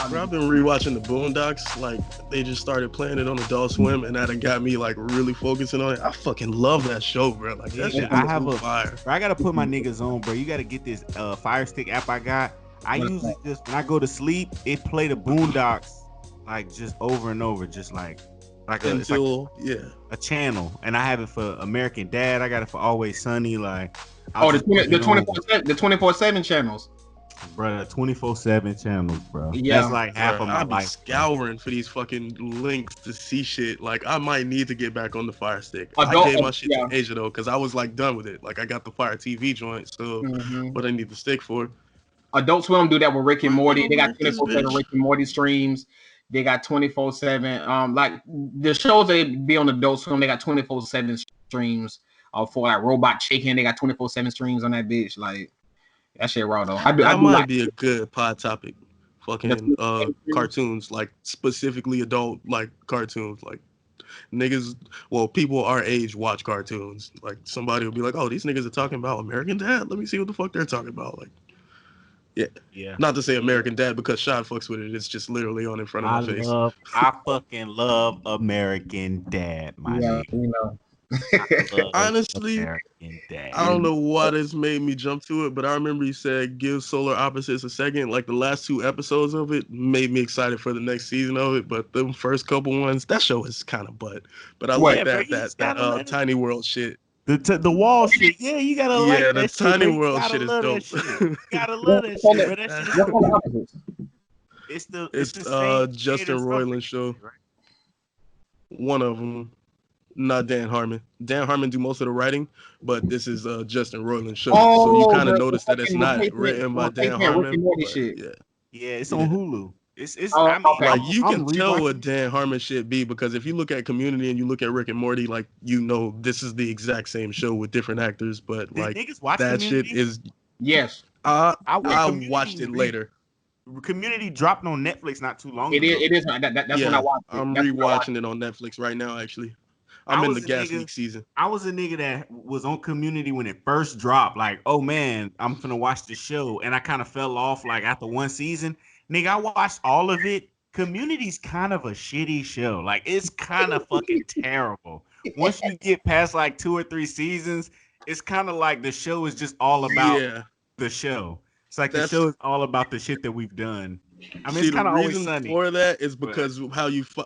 Bro, I've been rewatching the Boondocks. Like, they just started playing it on Adult Swim, and that got me like really focusing on it. I fucking love that show, bro. Like, that shit is fire. Bro, I gotta put my niggas on, bro. You gotta get this Firestick app I got. I usually just when I go to sleep, it play the Boondocks like just over and over, just like until a channel. And I have it for American Dad. I got it for Always Sunny. Like the 24/7 channels. Bro, 24/7 channels, bro. Yeah, that's like half of my life. I be scouring for these fucking links to see shit. Like, I might need to get back on the Fire Stick. I gave my shit to Asia though, because I was like done with it. Like, I got the Fire TV joint, so what I need to stick for. Adult Swim do that with Rick and Morty. They got 24/7 Rick and Morty streams. They got 24/7. Like the shows they be on Adult Swim, they got 24/7 streams. For like Robot Chicken, they got 24/7 streams on that bitch. Like. That shit raw though. That might be a good pod topic. Fucking cartoons, like specifically adult like cartoons, like niggas. Well, people our age watch cartoons. Like somebody will be like, "Oh, these niggas are talking about American Dad. Let me see what the fuck they're talking about." Like, yeah. Not to say American Dad because Sean fucks with it. It's just literally on in front of my face. I fucking love American Dad, my nigga. You know. Honestly, I don't know what has made me jump to it, but I remember you said give Solar Opposites a second. Like the last 2 episodes of it made me excited for the next season of it, but the first couple ones, that show is kind of butt. But I like that Tiny World shit. The wall shit, you gotta like that. The Tiny World shit is dope. You gotta love that shit, bro. It's the Justin Roiland show. Right? One of them. Not Dan Harmon. Dan Harmon do most of the writing, but this is Justin Roiland's show. So you kind of notice that it's not written by Dan Harmon. It's on Hulu. It's you can tell what Dan Harmon should be because if you look at Community and you look at Rick and Morty, like this is the exact same show with different actors, but like that shit is I watched it later. Community dropped on Netflix not too long ago. It is. That's when I watched it. I'm rewatching it on Netflix right now, actually. I'm in the gas leak season. I was a nigga that was on Community when it first dropped. Like, oh man, I'm finna watch the show, and I kind of fell off like after 1 season. Nigga, I watched all of it. Community's kind of a shitty show. Like, it's kind of fucking terrible. Once you get past like 2 or 3 seasons, it's kind of like the show is just all about the show. It's like the show is all about the shit that we've done. I mean, it's kind of Always Sunny. For that is because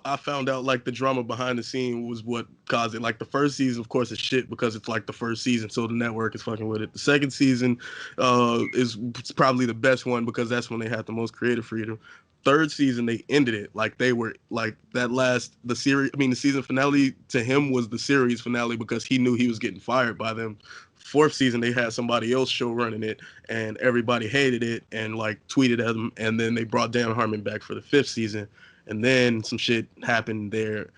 I found out like the drama behind the scene was what caused it. Like the first season, of course, is shit because it's like the first season, so the network is fucking with it. The second season is probably the best one because that's when they had the most creative freedom. Third season, they ended it like they were like the season finale to him was the series finale because he knew he was getting fired by them. Fourth season, they had somebody else show running it, and everybody hated it and like tweeted at them. And then they brought Dan Harmon back for the 5th season, and then some shit happened there.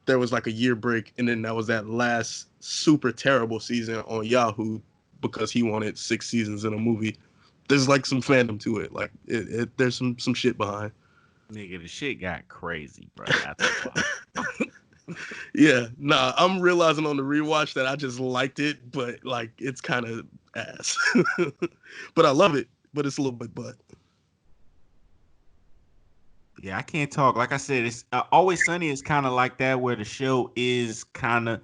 There was like a year break, and then that was that last super terrible season on Yahoo because he wanted 6 seasons in a movie. There's like some fandom to it. Like there's some shit behind. Nigga, the shit got crazy, bro. I'm realizing on the rewatch that I just liked it, but like it's kind of ass. But I love it, but it's a little bit butt. Yeah, I can't talk. Like I said, it's Always Sunny is kind of like that, where the show is kind of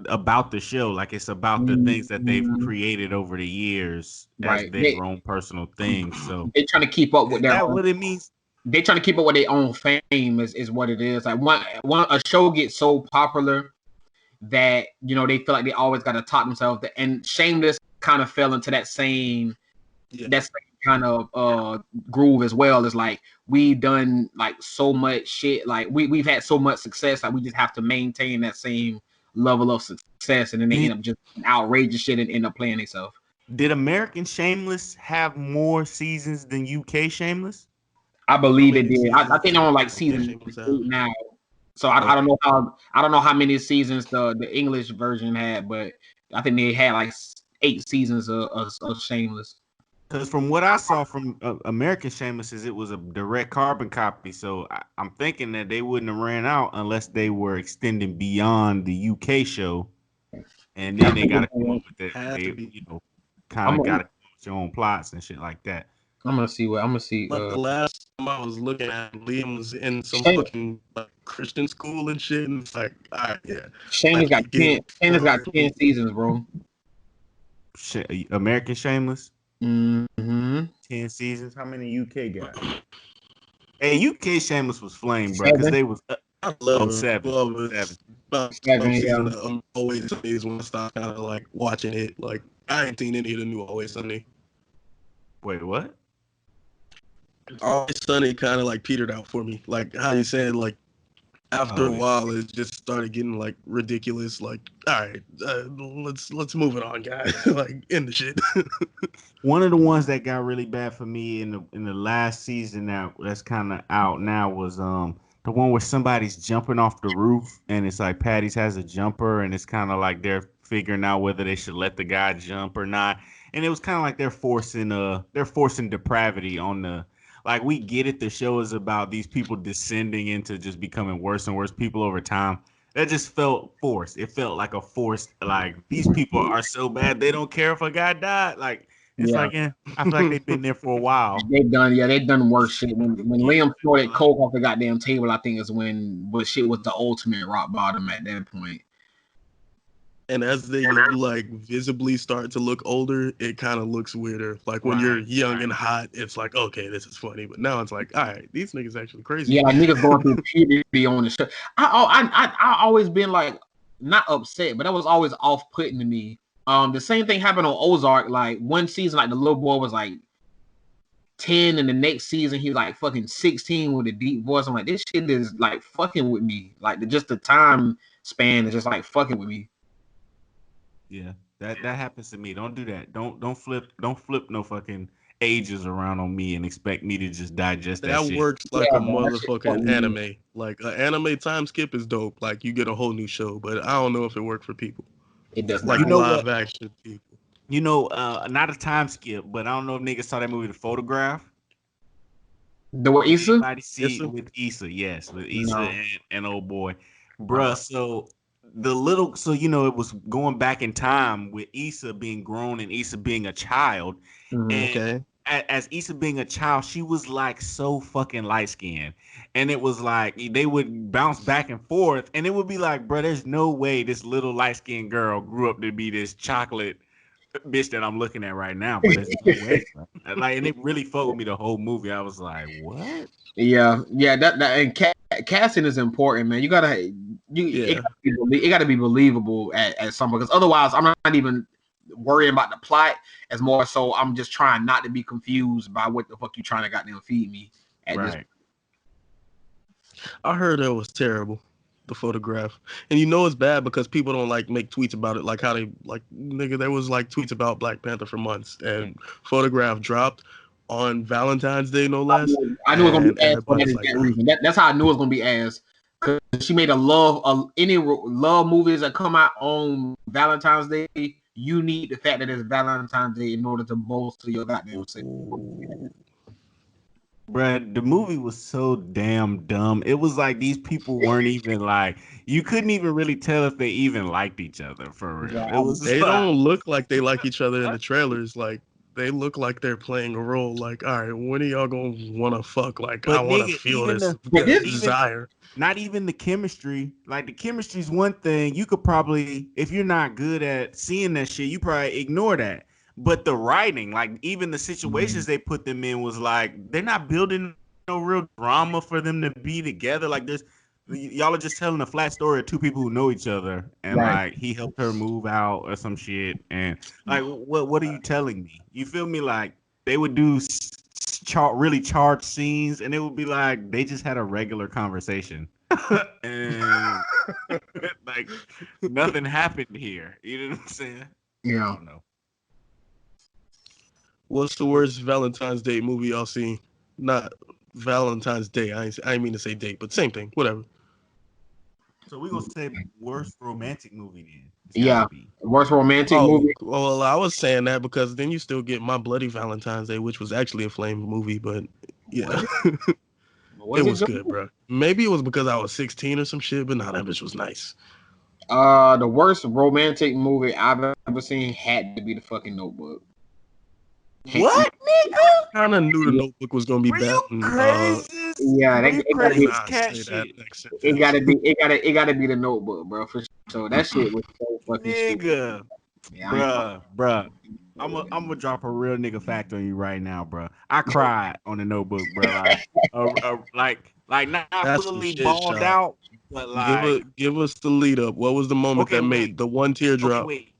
about the show. Like it's about the things that they've created over the years as their own personal things. So they're trying to keep up with their what it means. They're trying to keep up with their own fame is what it is. Like a show gets so popular that they feel like they always got to top themselves. And Shameless kind of fell into that same kind of groove as well. It's like we've done like so much shit. Like we've had so much success. Like we just have to maintain that same level of success, and then they end up just outrageous shit and end up playing themselves. Did American Shameless have more seasons than UK Shameless? I believe it did. I think they're on like season 8 now. So I don't know how many seasons the English version had, but I think they had like 8 seasons of Shameless. Because from what I saw from American Shameless, it was a direct carbon copy. So I'm thinking that they wouldn't have ran out unless they were extending beyond the UK show, and then they got to come up with that. They, kind of got to come up with your own plots and shit like that. I'm gonna see. But the last time I was looking at him, Liam was in some Shame- fucking like Christian school and shit, and it's like, all right, yeah. Shameless got 10. Shameless got 10 seasons, bro. American Shameless. Mm-hmm. 10 seasons. How many UK got? Hey, UK Shameless was flame, bro, because they was I love seven. About Seven, season yeah. of Always Sunny is when I stopped kind of like watching it. Like I ain't seen any of the new Always Sunny. Wait, what? Always Sunny kind of like petered out for me. Like how you said, like after a while, it just started getting like ridiculous. Like, all right, let's move it on, guys. Like end the shit. One of the ones that got really bad for me in the last season that's kind of out now was the one where somebody's jumping off the roof and it's like Patty's has a jumper and it's kind of like they're figuring out whether they should let the guy jump or not. And it was kind of like they're forcing depravity on the. Like, we get it. The show is about these people descending into just becoming worse and worse people over time. That just felt forced. It felt like a forced, like, these people are so bad, they don't care if a guy died. Like, it's like, I feel like they've been there for a while. They've done worse shit. When Liam snorted coke off the goddamn table, I think is when shit was the ultimate rock bottom at that point. And as they like visibly start to look older, it kind of looks weirder. Like when you're young and hot, it's like, okay, this is funny. But now it's like, all right, these niggas actually crazy. Yeah, like niggas going through puberty on the show. I always been like not upset, but that was always off-putting to me. The same thing happened on Ozark. Like one season, like the little boy was like 10, and the next season he was like fucking 16 with a deep voice. I'm like, this shit is like fucking with me. Like just the time span is just like fucking with me. Yeah, that happens to me. Don't do that. Don't flip no fucking ages around on me and expect me to just digest that shit. That works like a motherfucking anime. Like an anime time skip is dope. Like you get a whole new show, but I don't know if it worked for people. It does like live action people. You know, not a time skip, but I don't know if niggas saw that movie, The Photograph. The what, Issa? Everybody see it with Issa, yes, with Issa and old boy, bruh. So it was going back in time with Issa being grown and Issa being a child. And as Issa being a child, she was like so fucking light skinned. And it was like they would bounce back and forth, and it would be like, bro, there's no way this little light skinned girl grew up to be this chocolate bitch that I'm looking at right now. But there's no way. Like, and it really fucked with me the whole movie. I was like, what? Yeah, that and casting is important, man. It gotta be believable at some point, because otherwise I'm not even worrying about the plot as more so I'm just trying not to be confused by what the fuck you trying to goddamn feed me at this. I heard it was terrible, The Photograph, and you know it's bad because people don't like make tweets about it, like how they like nigga. There was like tweets about Black Panther for months, and Photograph dropped on Valentine's Day, no less. I knew it was gonna be ass for that reason. That's how I knew it was gonna be ass. Cause she made any love movies that come out on Valentine's Day. You need the fact that it's Valentine's Day in order to bolster your goddamn sale. Bruh, the movie was so damn dumb. It was like these people weren't even like, you couldn't even really tell if they even liked each other for real. It was they don't look like they like each other in the trailers. Like they look like they're playing a role. Like, all right, when are y'all gonna want to fuck? Like, but I want to feel this desire. Not even the chemistry. Like the chemistry is one thing. You could probably, if you're not good at seeing that shit, you probably ignore that. But the writing, like even the situations they put them in was like, they're not building no real drama for them to be together. Like y'all are just telling a flat story of two people who know each other, and like he helped her move out or some shit. And like, what are you telling me? You feel me? Like they would do really charged scenes, and it would be like they just had a regular conversation, and like nothing happened here. You know what I'm saying? Yeah. I don't know. What's the worst Valentine's Day movie y'all seen? Not Valentine's Day. I didn't mean to say date, but same thing. Whatever. So we gonna say worst romantic movie then? Yeah, worst romantic movie. Well, I was saying that because then you still get My Bloody Valentine's Day, which was actually a flame movie, but yeah, it was good, bro. Maybe it was because I was 16 or some shit, but nah, that bitch was nice. The worst romantic movie I've ever seen had to be The fucking Notebook. What, nigga? Kind of knew the Notebook was gonna be Were bad. you crazy? Yeah, Were you it crazy gotta as Not cat say shit, that next sentence. it gotta be the Notebook, bro. For sure, that shit was so fucking stupid. nigga. Yeah, Bruh. I'm gonna drop a real nigga fact on you right now, bro. I cried on the Notebook, bro. Like not That's some fully shit, balled Sean. out, but like Give us the lead up. What was the moment okay, that wait. made the one Okay, teardrop? wait,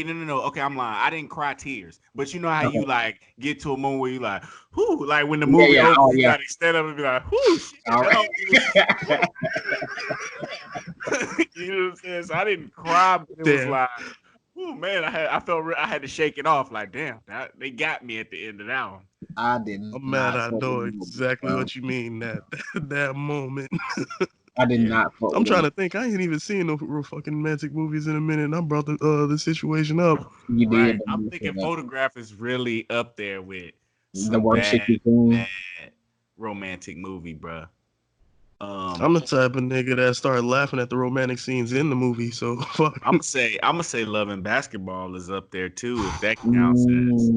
no. Okay, I'm lying. I didn't cry tears, but you know how you like get to a moment where you like, whoo, like when the movie yeah. opens, Oh, you yeah. gotta stand up and be like, whoo, shit. All right. You know what I'm saying? So I didn't cry, but it was Damn. like, oh man, I had to shake it off. Like, damn, they got me at the end of that one. I didn't. I'm mad. I know exactly what you mean. That moment. I did not. I'm trying to think. I ain't even seen no real fucking romantic movies in a minute. And I brought the situation up. You Right. did. I'm thinking Photograph is really up there with The worst shit you bad romantic movie, bro. I'm the type of nigga that started laughing at the romantic scenes in the movie. So fuck. I'm gonna say Love and Basketball is up there too, if that counts as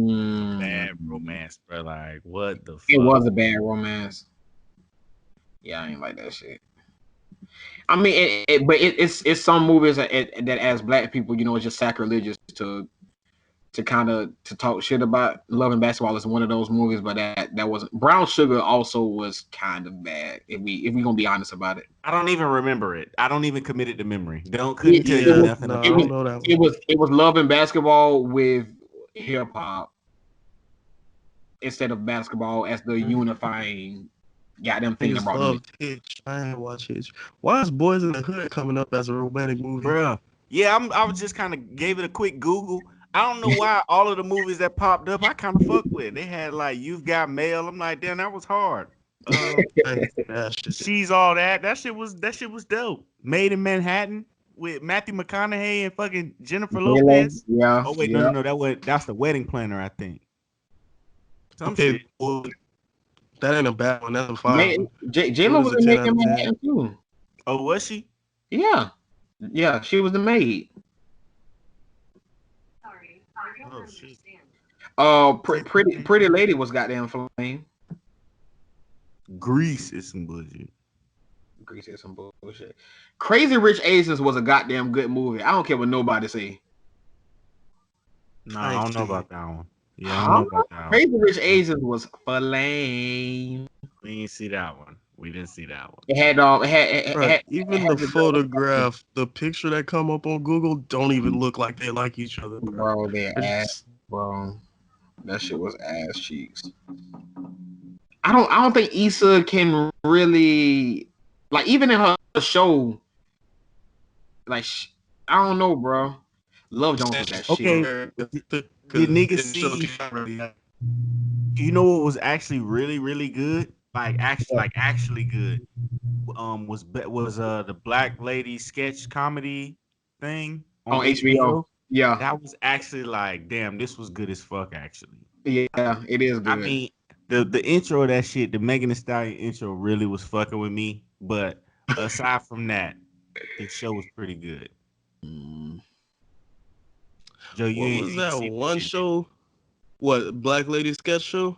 bad romance, bro. Like, what the fuck? It was a bad romance. Yeah, I ain't like that shit. I mean, it's some movies that as black people, you know, it's just sacrilegious to kind of to talk shit about. Love and Basketball is one of those movies, but that wasn't. Brown Sugar also was kind of bad. If we gonna be honest about it, I don't even remember it. I don't even commit it to memory. Couldn't tell you nothing about I don't know that one. It was Love and Basketball with hip hop instead of basketball as the unifying goddamn thing that brought them. Hitch. I ain't watch Hitch. Why is Boys in the Hood coming up as a romantic movie? Bruh. Yeah, I was just kind of gave it a quick Google. I don't know why all of the movies that popped up, I kind of fuck with. They had like You've Got Mail. I'm like, damn, that was hard. She's All That. That shit was dope. Made in Manhattan with Matthew McConaughey and fucking Jennifer Lopez. Yeah. Oh wait, no, that's the Wedding Planner, I think. Some shit. Well, that ain't a bad one. That's a 5. J-Lo was in Making Manhattan too. Oh, was she? Yeah. Yeah, she was the maid. Oh shit. Pretty Lady was goddamn flame. Grease is some bullshit. Crazy Rich Asians was a goddamn good movie. I don't care what nobody say. No, I don't know about that one. Yeah, I don't know about that one. Crazy Rich Asians was flame. We didn't see that one. We didn't see that one. It had even the photograph, the picture that come up on Google don't even look like they like each other, bro. Bro. That shit was ass cheeks. I don't think Issa can really, like, even in her show, like, I don't know, bro. Love Jones was that shit. Did niggas see? You know what was actually really, really good? Like actually good. Was the Black Lady sketch comedy thing on HBO? Yeah, that was actually like, damn, this was good as fuck. Actually, yeah, it is good. I mean, the intro of that shit, the Megan Thee Stallion intro, really was fucking with me. But aside from that, the show was pretty good. Joe, what was that one show? What, Black Lady sketch show?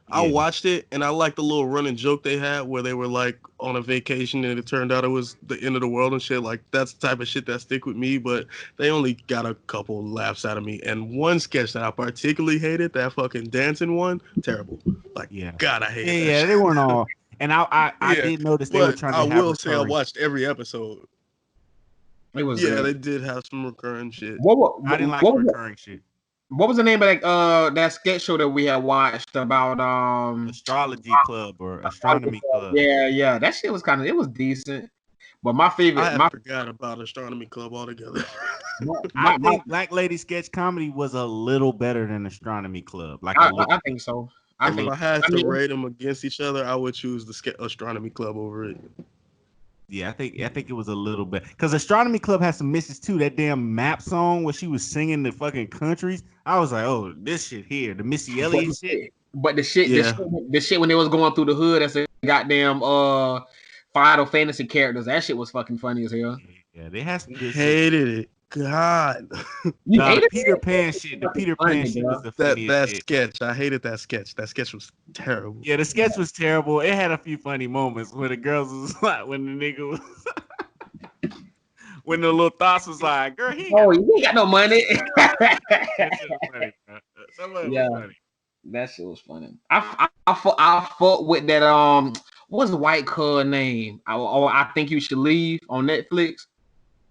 Yeah. I watched it and I liked the little running joke they had where they were like on a vacation and it turned out it was the end of the world and shit. Like, that's the type of shit that stick with me, but they only got a couple laughs out of me. And one sketch that I particularly hated, that fucking dancing one, terrible. Like, yeah. God, I hate that shit. They weren't all. And I did notice they were trying to have I will say I watched every episode. It was they did have some recurring shit. I didn't like recurring shit. What was the name of that sketch show that we had watched about Astrology Club or Astronomy Club? Yeah. That shit was it was decent. But my favorite, I forgot about Astronomy Club altogether. I think Black Lady sketch comedy was a little better than Astronomy Club. Like I think so. If I had to rate them against each other, I would choose the Astronomy Club over it. Yeah, I think it was a little bit because Astronomy Club has some misses too. That damn map song where she was singing the fucking countries. I was like, oh, this shit here, the Missy Elliott shit. But the shit when they was going through the hood as a goddamn Final Fantasy characters, that shit was fucking funny as hell. Yeah, they had some good hated it. God. You Nah, ate the it? Peter Pan shit. The Peter Pan Funny, shit bro. was the funniest That shit. sketch. I hated that sketch. That sketch was terrible. Yeah, the sketch was terrible. It had a few funny moments where the girls was like, when the nigga was, when the little thoughts was like, girl, he ain't got Oh, no you ain't got no money. that shit was funny, bro. Some of it Yeah. was funny. That shit was funny. I fought with that what's the white card name? I think you should leave on Netflix.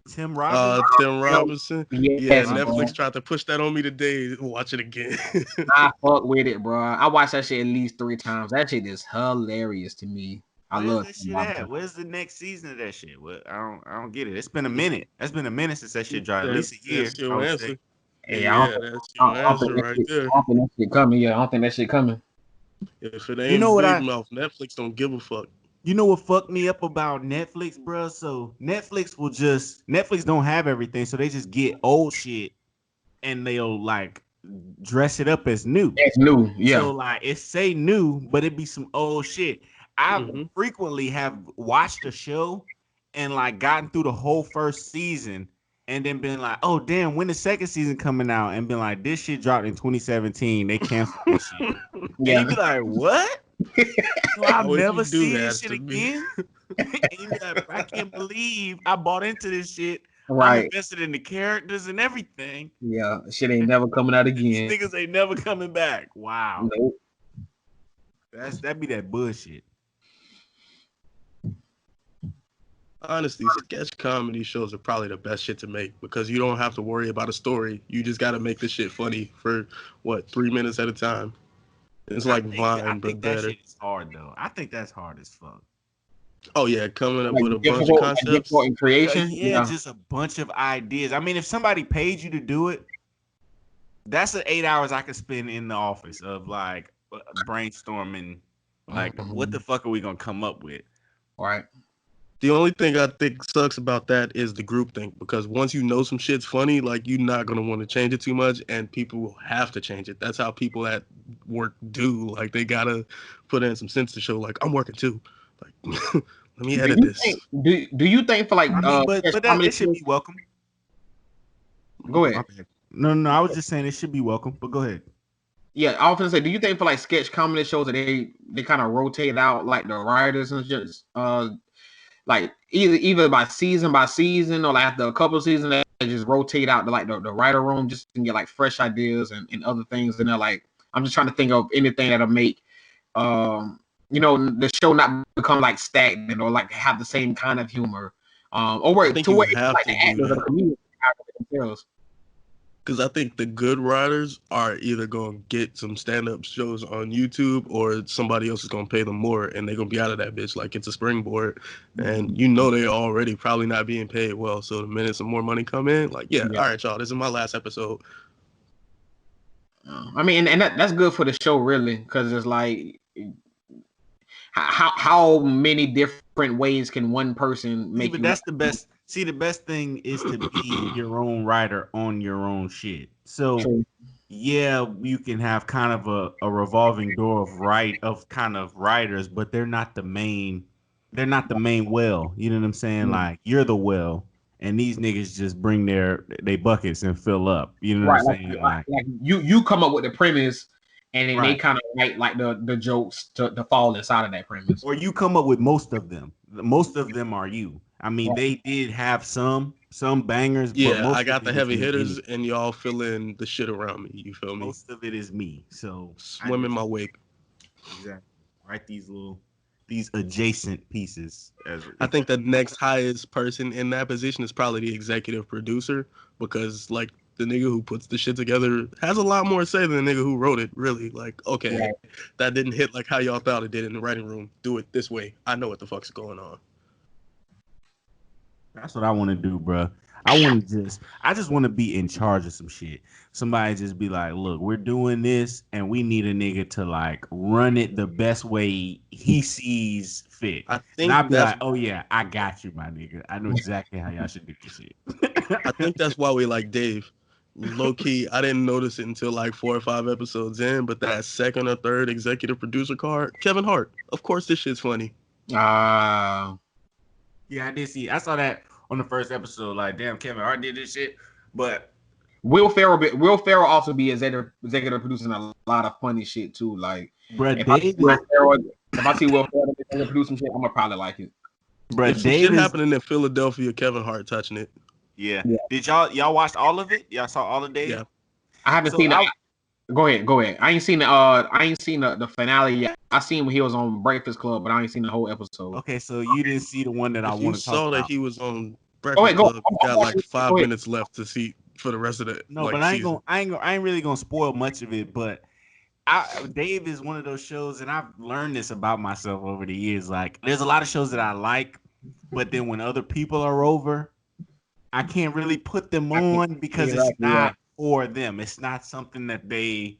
Tim Robbins. Tim Robinson. Yeah, Yes, Netflix bro. tried to push that on me today. Watch it again. I fuck with it, bro. I watched that shit at least 3 times. That shit is hilarious to me. I Where's love that Tim shit Robinson. at? Where's the next season of that shit? What I don't get it. It's been a minute. That's been a minute since that shit dropped. At least a year. That's your I would answer. say. Hey, Yeah, that's your answer right there. I don't think that shit coming. Yeah, I don't think that shit coming. If it You ain't know what Big Mouth, Netflix don't give a fuck. You know what fucked me up about Netflix, bro? So Netflix don't have everything, so they just get old shit and they'll like dress it up as new. That's new. Yeah. So like it say new, but it be some old shit. I Mhm. frequently have watched a show and like gotten through the whole first season and then been like, oh damn, when the second season coming out? And been like, this shit dropped in 2017. They canceled this shit. And Yeah. you be like, what? So I'll Why would never you do see that this shit to me? again. And you be like, I can't believe I bought into this shit. I'm Right. invested in the characters and everything. Yeah. Shit ain't never coming out These again. niggas ain't never coming back. Wow. Nope. That be that bullshit. Honestly, sketch comedy shows are probably the best shit to make because you don't have to worry about a story. You just got to make the shit funny for 3 minutes at a time. It's like I Vine, but think that better. shit is hard though. I think that's hard as fuck. Oh yeah, coming up Like with a bunch of concepts. difficult in creation. Yeah, just a bunch of ideas. I mean, if somebody paid you to do it, that's the 8 hours I could spend in the office of like brainstorming. Like, what the fuck are we gonna come up with? Right. The only thing I think sucks about that is the group thing because once you know some shit's funny, like you're not gonna want to change it too much, and people will have to change it. That's how people at work do. Like they gotta put in some sense to show, like I'm working too. Like let me edit this. Do you think for like I mean, but that it should be welcome. Go ahead. No, I was just saying it should be welcome, but go ahead. Yeah, I often say, do you think for like sketch comedy shows that they kind of rotate out like the writers and just like either by season or like after a couple of seasons they just rotate out the writer room just to get like fresh ideas and other things, and they're like, I'm just trying to think of anything that'll make the show not become like stagnant or like have the same kind of humor or where think to you where have like to the do actors or that. the comedians themselves. Because I think the good writers are either going to get some stand-up shows on YouTube or somebody else is going to pay them more and they're going to be out of that bitch like it's a springboard. And you know they're already probably not being paid well. So the minute some more money come in, like, yeah. All right, y'all, this is my last episode. I mean, and that's good for the show, really, because it's like, how many different ways can one person make but you? that's the best. See, the best thing is to be your own writer on your own shit. So, yeah, you can have kind of a revolving door of kind of writers, but they're not the main. They're not the main well. You know what I'm saying? Like you're the well, and these niggas just bring their buckets and fill up. You know what I'm saying? Like you come up with the premise, and then they Right. kind of write like the jokes to fall inside of that premise. Or you come up with most of them. Most of them are you. I mean, they did have some bangers, but Yeah, most I got of the it heavy is me hitters anyway. and y'all fill in the shit around me. You feel me? Most of it is me. So Swim in my wake. Exactly. Write these adjacent pieces. I think the next highest person in that position is probably the executive producer because like the nigga who puts the shit together has a lot more to say than the nigga who wrote it, really. Like, okay, that didn't hit like how y'all thought it did in the writing room. Do it this way. I know what the fuck's going on. That's what I want to do, bro. I just want to be in charge of some shit. Somebody just be like, look, we're doing this and we need a nigga to like run it the best way he sees fit. I think and I'll be like, oh yeah, I got you, my nigga. I know exactly how y'all should do this shit. I think that's why we like Dave. Low key, I didn't notice it until like 4 or 5 episodes in, but that second or third executive producer card, Kevin Hart. Of course, this shit's funny. Yeah, I did see. I saw that on the first episode. Like, damn, Kevin Hart did this shit. But Will Ferrell also be executive producing a lot of funny shit too. Like bruh, if I see Will Dave, Ferrell, executive producing shit, I'm gonna probably like it. bruh, If some shit Dave is happening in Philadelphia, Kevin Hart touching it. yeah. Yeah. Did y'all watched all of it? Y'all saw all of Dave? Yeah. I haven't So seen it. Go ahead. I ain't seen the finale yet. I seen when he was on Breakfast Club, but I ain't seen the whole episode. Okay, so you didn't see the one that I If you want to talk saw that about. he was on Go Breakfast ahead, go. Club, you got like 5 Go ahead. minutes left to see for the rest of the No, like but I season. ain't really gonna spoil much of it. But Dave is one of those shows, and I've learned this about myself over the years. Like, there's a lot of shows that I like, but then when other people are over, I can't really put them on because it's not for them. It's not something that they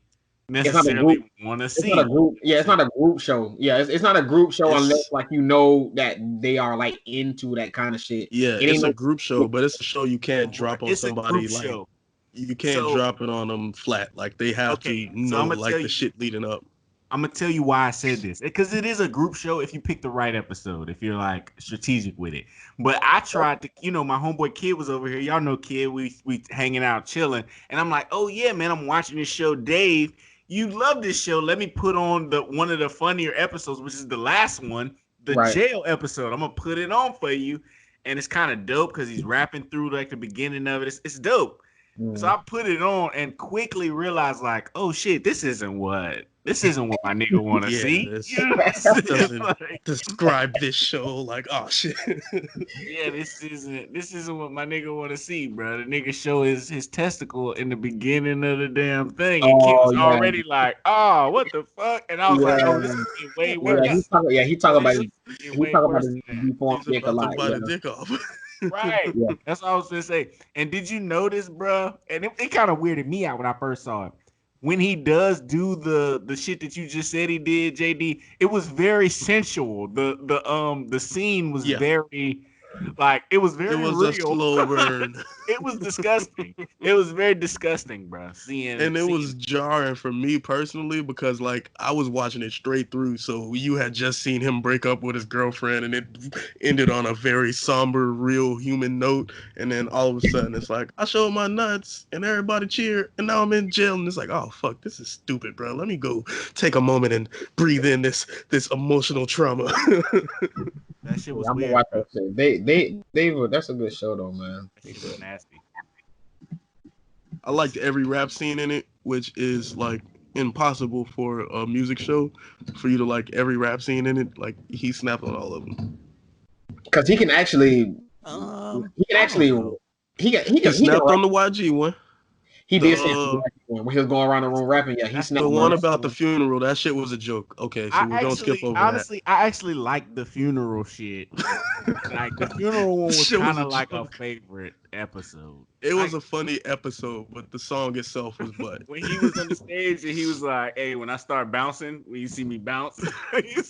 necessarily want to see. It's not a group. Yeah, it's not a group show. Yeah, it's not a group show unless like you know that they are like into that kind of shit. Yeah, it's a group show, but it's a show you can't drop on somebody like show. You can't drop it on them flat. Like they have to know like the shit leading up. I'm gonna tell you why I said this, because it is a group show if you pick the right episode, if you're like strategic with it. But I tried to, my homeboy Kid was over here. Y'all know Kid. We hanging out, chilling, and I'm like, oh yeah, man, I'm watching this show, Dave. You love this show. Let me put on one of the funnier episodes, which is the last one, the jail episode. I'm gonna put it on for you, and it's kind of dope because he's rapping through like the beginning of it. It's dope. So I put it on and quickly realized, like, oh shit, this isn't what my nigga want to see. Doesn't describe this show like, oh shit. Yeah, this isn't what my nigga want to see, bro. The nigga show his testicle in the beginning of the damn thing, and Kid was already like, oh, what the fuck? And I was like, oh, this is getting way worse. He talking about his deformed dick a lot. About his dick off. Right. Yeah. That's what I was gonna say. And did you notice, bro? And it kind of weirded me out when I first saw it. When he does do the shit that you just said he did, JD, it was very sensual. The scene was very like it was very real. A slow burn. It was disgusting. It was very disgusting, bro. It was jarring for me personally because like I was watching it straight through. So you had just seen him break up with his girlfriend and it ended on a very somber, real human note. And then all of a sudden it's like, I showed my nuts and everybody cheered and now I'm in jail. And it's like, oh fuck, this is stupid, bro. Let me go take a moment and breathe in this emotional trauma. That shit was weird. That's a good show though, man. It was nasty. I liked every rap scene in it, which is like impossible for a music show for you to like every rap scene in it. Like he snapped on all of them. Because he can actually, he can snap on the YG one. He did say when he was going around the room rapping. Yeah, he snapped. The one about the funeral, that shit was a joke. Okay, so we're gonna skip over honestly, that. I actually liked the funeral shit. Like the funeral one was kind of like a favorite episode. It was a funny episode, but the song itself was butt. When he was on the stage and he was like, "Hey, when I start bouncing, when you see me bounce," he's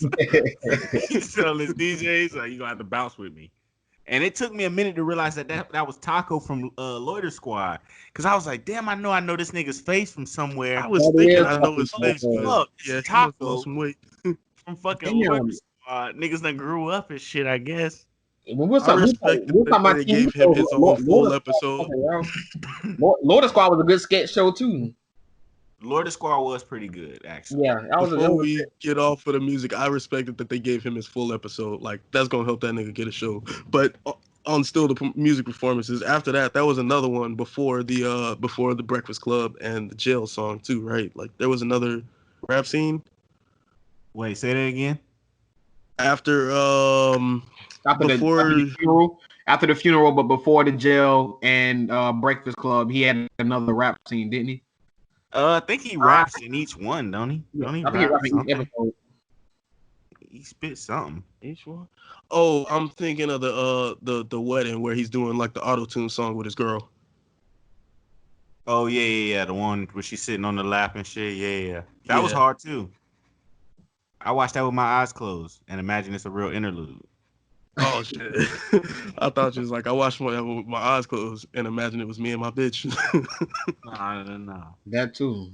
telling his DJs, "Like you gonna have to bounce with me." And it took me a minute to realize that was Taco from Loiter Squad. Because I was like, damn, I know this nigga's face from somewhere. I was thinking I know his face. Look, yeah, Taco some weight. from fucking Loiter Squad. Niggas done grew up and shit, I guess. I respect that they gave him his own full episode. Loiter Squad was a good sketch show, too. Loiter Squad was pretty good, actually. Yeah. Before we get off of the music, I respected that they gave him his full episode. Like, that's going to help that nigga get a show. But on still the music performances, after that was another one before the Breakfast Club and the jail song, too, right? Like, there was another rap scene. Wait, say that again? After the funeral, but before the jail and Breakfast Club, he had another rap scene, didn't he? I think he raps in each one, don't he? Don't he rap something? He spit something. Each one? Oh, I'm thinking of the wedding where he's doing like the auto-tune song with his girl. Oh yeah. The one where she's sitting on the lap and shit. Yeah. That was hard too. I watched that with my eyes closed and imagine it's a real interlude. Oh shit! I thought you was like I watched that with my eyes closed and imagine it was me and my bitch. No. That too.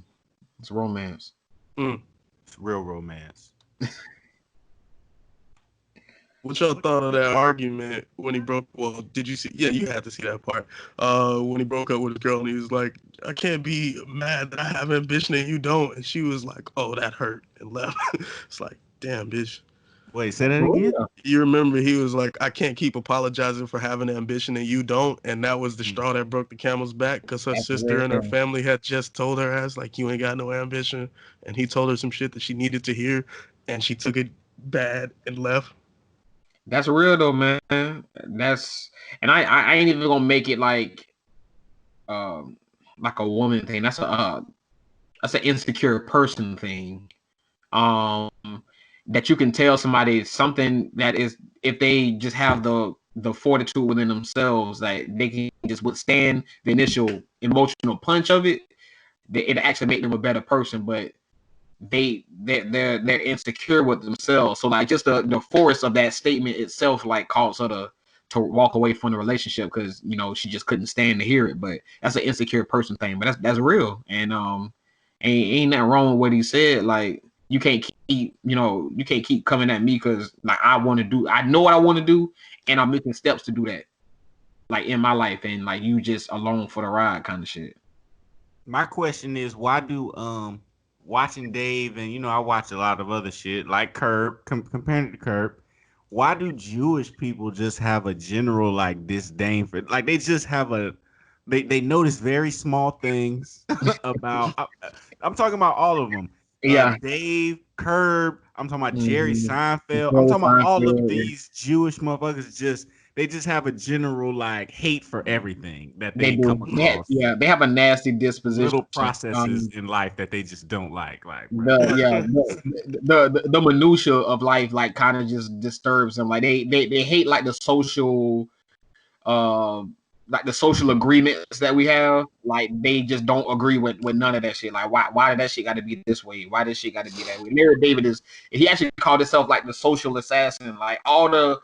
It's romance. It's real romance. What y'all thought of that argument when he broke? Well, did you see? Yeah, you had to see that part. When he broke up with his girl, and he was like, "I can't be mad that I have ambition and you don't," and she was like, "Oh, that hurt," and left. It's like, damn, bitch. Wait, say that again? You remember he was like, "I can't keep apologizing for having ambition and you don't," and that was the straw that broke the camel's back because her sister and her family had just told her ass like, "You ain't got no ambition," and he told her some shit that she needed to hear, and she took it bad and left. That's real though, man. That's and I ain't even gonna make it like a woman thing. That's an insecure person thing. That you can tell somebody something that is if they just have the fortitude within themselves that they can just withstand the initial emotional punch of it. It actually make them a better person, but they're insecure with themselves. So like just the force of that statement itself like caused her to walk away from the relationship because she just couldn't stand to hear it. But that's an insecure person thing. But that's real. And ain't nothing wrong with what he said. Like you can't keep coming at me because like I know what I want to do and I'm making steps to do that like in my life and like you just along for the ride kind of shit. My question is, why do watching Dave and I watch a lot of other shit like Curb, comparing it to Curb. Why do Jewish people just have a general like disdain for like they just have they notice very small things about I'm talking about all of them. Yeah. Dave, Curb, I'm talking about Jerry Seinfeld. I'm talking about all of these Jewish motherfuckers they just have a general like hate for everything that they come across. They have a nasty disposition. Little processes in life that they just don't like. The minutia of life like kind of just disturbs them. Like they hate like the social agreements that we have. Like they just don't agree with none of that shit. Like why did that shit got to be this way? Why did shit got to be that way? Larry David he actually called himself like the social assassin. Like all the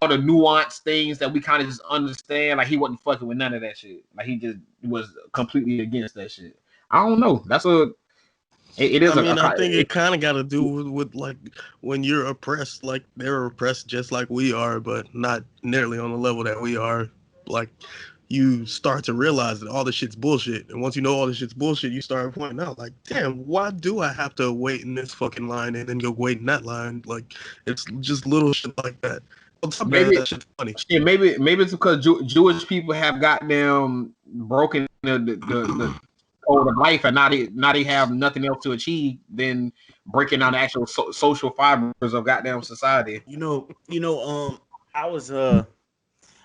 nuanced things that we kind of just understand. Like he wasn't fucking with none of that shit. Like he just was completely against that shit. I don't know. It is. I think it kind of got to do with like when you're oppressed, like they're oppressed just like we are, but not nearly on the level that we are. Like you start to realize that all this shit's bullshit, and once you know all this shit's bullshit, you start pointing out like, damn, why do I have to wait in this fucking line and then go wait in that line? Like it's just little shit like that. Maybe that shit's funny. Yeah, maybe it's because Jewish people have goddamn broken the code of life, and now they have nothing else to achieve than breaking down the actual social fibers of goddamn society. I was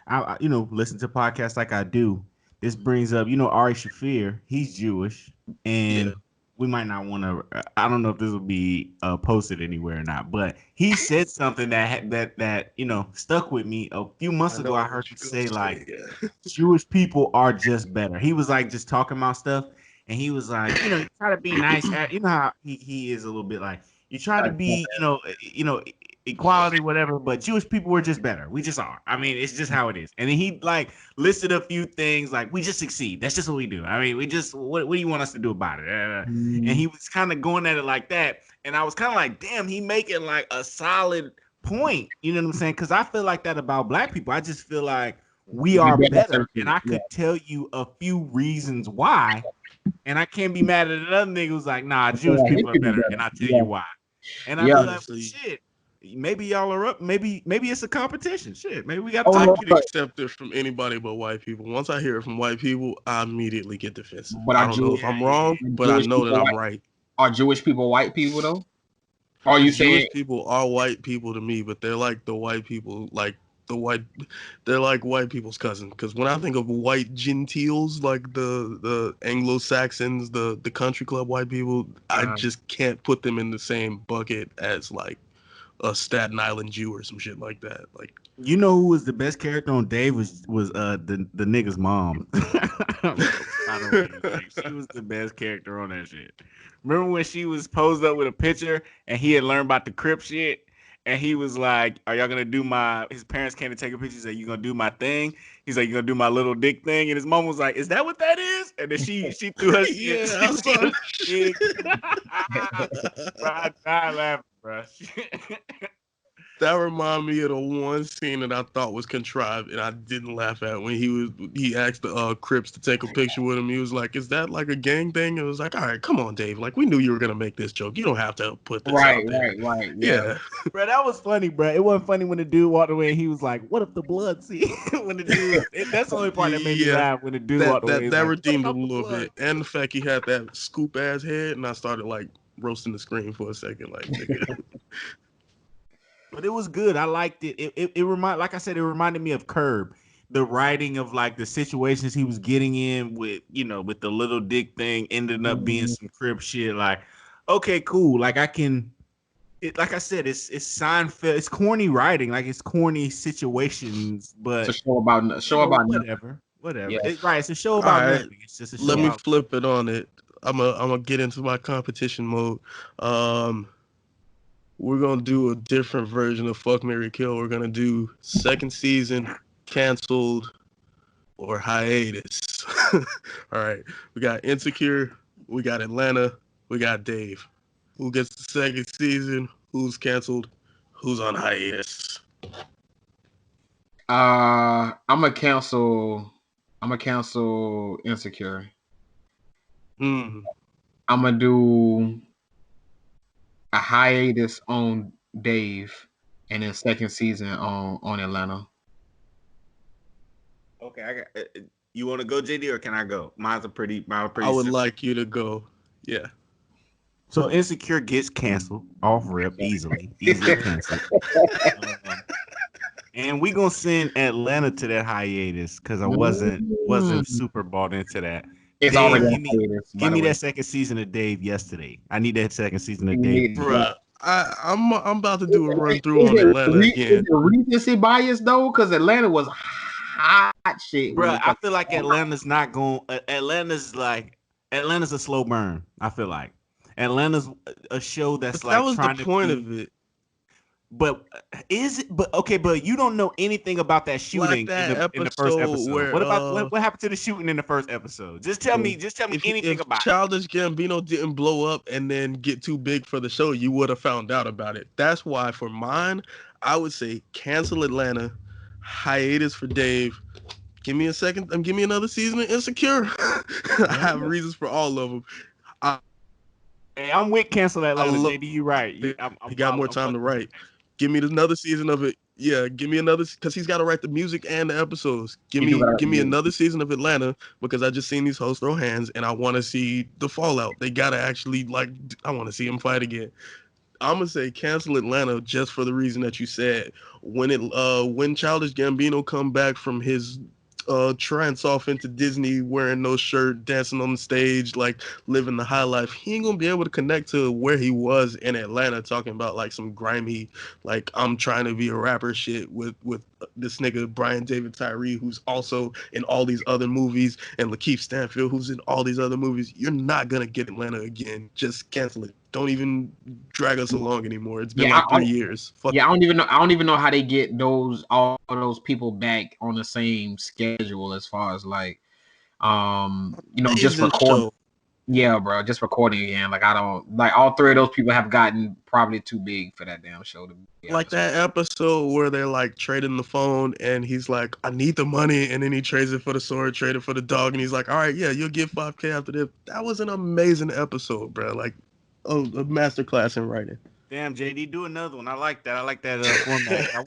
I listen to podcasts like I do. This brings up Ari Shafir. He's Jewish, and we might not want to. I don't know if this will be posted anywhere or not, but he said something that stuck with me. A few months ago, I heard him say like, Jewish people are just better. He was like just talking about stuff, and he was like, you try to be nice. How he is a little bit like you try to be, equality, whatever. But Jewish people were just better. We just are. I mean, it's just how it is. And then he like listed a few things like we just succeed. That's just what we do. I mean, we just what do you want us to do about it? And he was kind of going at it like that. And I was kind of like, damn, he making like a solid point. You know what I'm saying? Because I feel like that about Black people. I just feel like we are better. And I could tell you a few reasons why. And I can't be mad at another nigga who's like, nah, Jewish people are better. And I'll tell you why. And I feel like, shit. Maybe y'all are up. Maybe it's a competition. Shit. Maybe we got to I can accept it from anybody but white people. Once I hear it from white people, I immediately get defensive. But I don't know if I'm wrong, but I know that I'm right. Are Jewish people white people though? Are you saying Jewish people are white people to me, but they're like the white people, they're like white people's cousin. Because when I think of white gentiles, like the Anglo-Saxons, the country club white people, I just can't put them in the same bucket as like a Staten Island Jew or some shit like that. Like, who was the best character on Dave was the nigga's mom. She was the best character on that shit. Remember when she was posed up with a picture and he had learned about the Crip shit? And he was like, are y'all going to do his parents came to take a picture. He's like, you going to do my thing? He's like, you going to do my little dick thing? And his mom was like, is that what that is? And then she threw her shit. Bro, I died laughing, bro. That reminded me of the one scene that I thought was contrived and I didn't laugh at when he asked the Crips to take a picture with him. He was like, "Is that like a gang thing?" It was like, "All right, come on, Dave. Like we knew you were gonna make this joke. You don't have to put this out there." Right. Yeah. Bro, that was funny, bro. It wasn't funny when the dude walked away and he was like, "What if the blood see?" When the dude, that's the only part that made me laugh when the dude walked away. That Like, redeemed it a little bit, and the fact he had that scoop ass head, and I started like roasting the screen for a second, like. Nigga. But it was good. I liked it. Like I said, it reminded me of Curb. The writing of like the situations he was getting in with, with the little dick thing ended up being some crib shit. Like, okay, cool. Like I can. Like I said, it's Seinfeld. It's corny writing, like it's corny situations, but it's a show about whatever. Yeah. It's a show about nothing. It's just a show. Let me flip it on it. I'm gonna get into my competition mode. We're gonna do a different version of Fuck, Marry, Kill. We're gonna do second season, canceled, or hiatus. All right, we got Insecure, we got Atlanta, we got Dave. Who gets the second season? Who's canceled? Who's on hiatus? I'm gonna cancel Insecure. Mm. I'm gonna do a hiatus on Dave, and then second season on Atlanta. Okay, I got. You want to go, JD, or can I go? Mine's pretty. I would simple. like you to go. Yeah. So Insecure gets canceled off rip easily canceled. And we gonna send Atlanta to that hiatus because I wasn't super bought into that. It's Dave, already give me that second season of Dave yesterday. I need that second season of Dave. Bruh, I'm about to do a run through on Atlanta again. Is it recency bias though? Because Atlanta was hot shit. Bruh, I feel like Atlanta's not going. Atlanta's a slow burn. I feel like Atlanta's a show that's But like that was trying the to point be, of it. But is it? But okay, but you don't know anything about that shooting in the first episode. Where, what about what happened to the shooting in the first episode? Just tell me anything about it. Childish Gambino didn't blow up and then get too big for the show, you would have found out about it. That's why for mine, I would say cancel Atlanta, hiatus for Dave. Give me a second. Give me another season of Insecure. I have reasons for all of them. Hey, I'm with cancel Atlanta. JD, you right. He got more time to write. Give me another season of it. Yeah, give me another because he's got to write the music and the episodes. Give me another season of Atlanta because I just seen these hoes throw hands and I want to see the fallout. They gotta actually I want to see him fight again. I'm gonna say cancel Atlanta just for the reason that you said. When Childish Gambino come back from his trance off into Disney, wearing no shirt, dancing on the stage, like living the high life, he ain't gonna be able to connect to where he was in Atlanta, talking about like some grimy, like I'm trying to be a rapper shit with this nigga Brian David Tyree, who's also in all these other movies, and Lakeith Stanfield, who's in all these other movies. You're not gonna get Atlanta again. Just cancel it. Don't even drag us along anymore. It's been 3 years. I don't even know how they get all those people back on the same schedule as far as just recording. Yeah, bro, just recording again. Like I don't like all three of those people have gotten probably too big for that damn show to be like that episode where they're like trading the phone and he's like, I need the money, and then he trades it for the sword, trade it for the dog, and he's like, all right, yeah, you'll get $5,000 after this. That was an amazing episode, bro. Like a masterclass in writing. Damn, JD, do another one. I like that. Format. I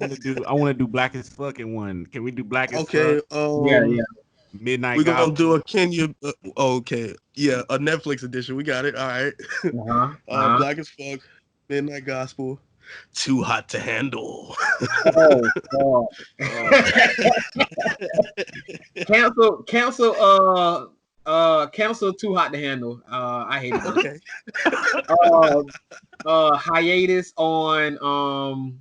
want to do Black as Fuck in one. Can we do Black as Fuck? Yeah. Midnight. We're gonna do a Kenya. Okay, yeah, a Netflix edition. We got it. All right. Black as Fuck, Midnight Gospel, Too Hot to Handle. Cancel Too Hot to Handle. I hate it. Okay. Hiatus on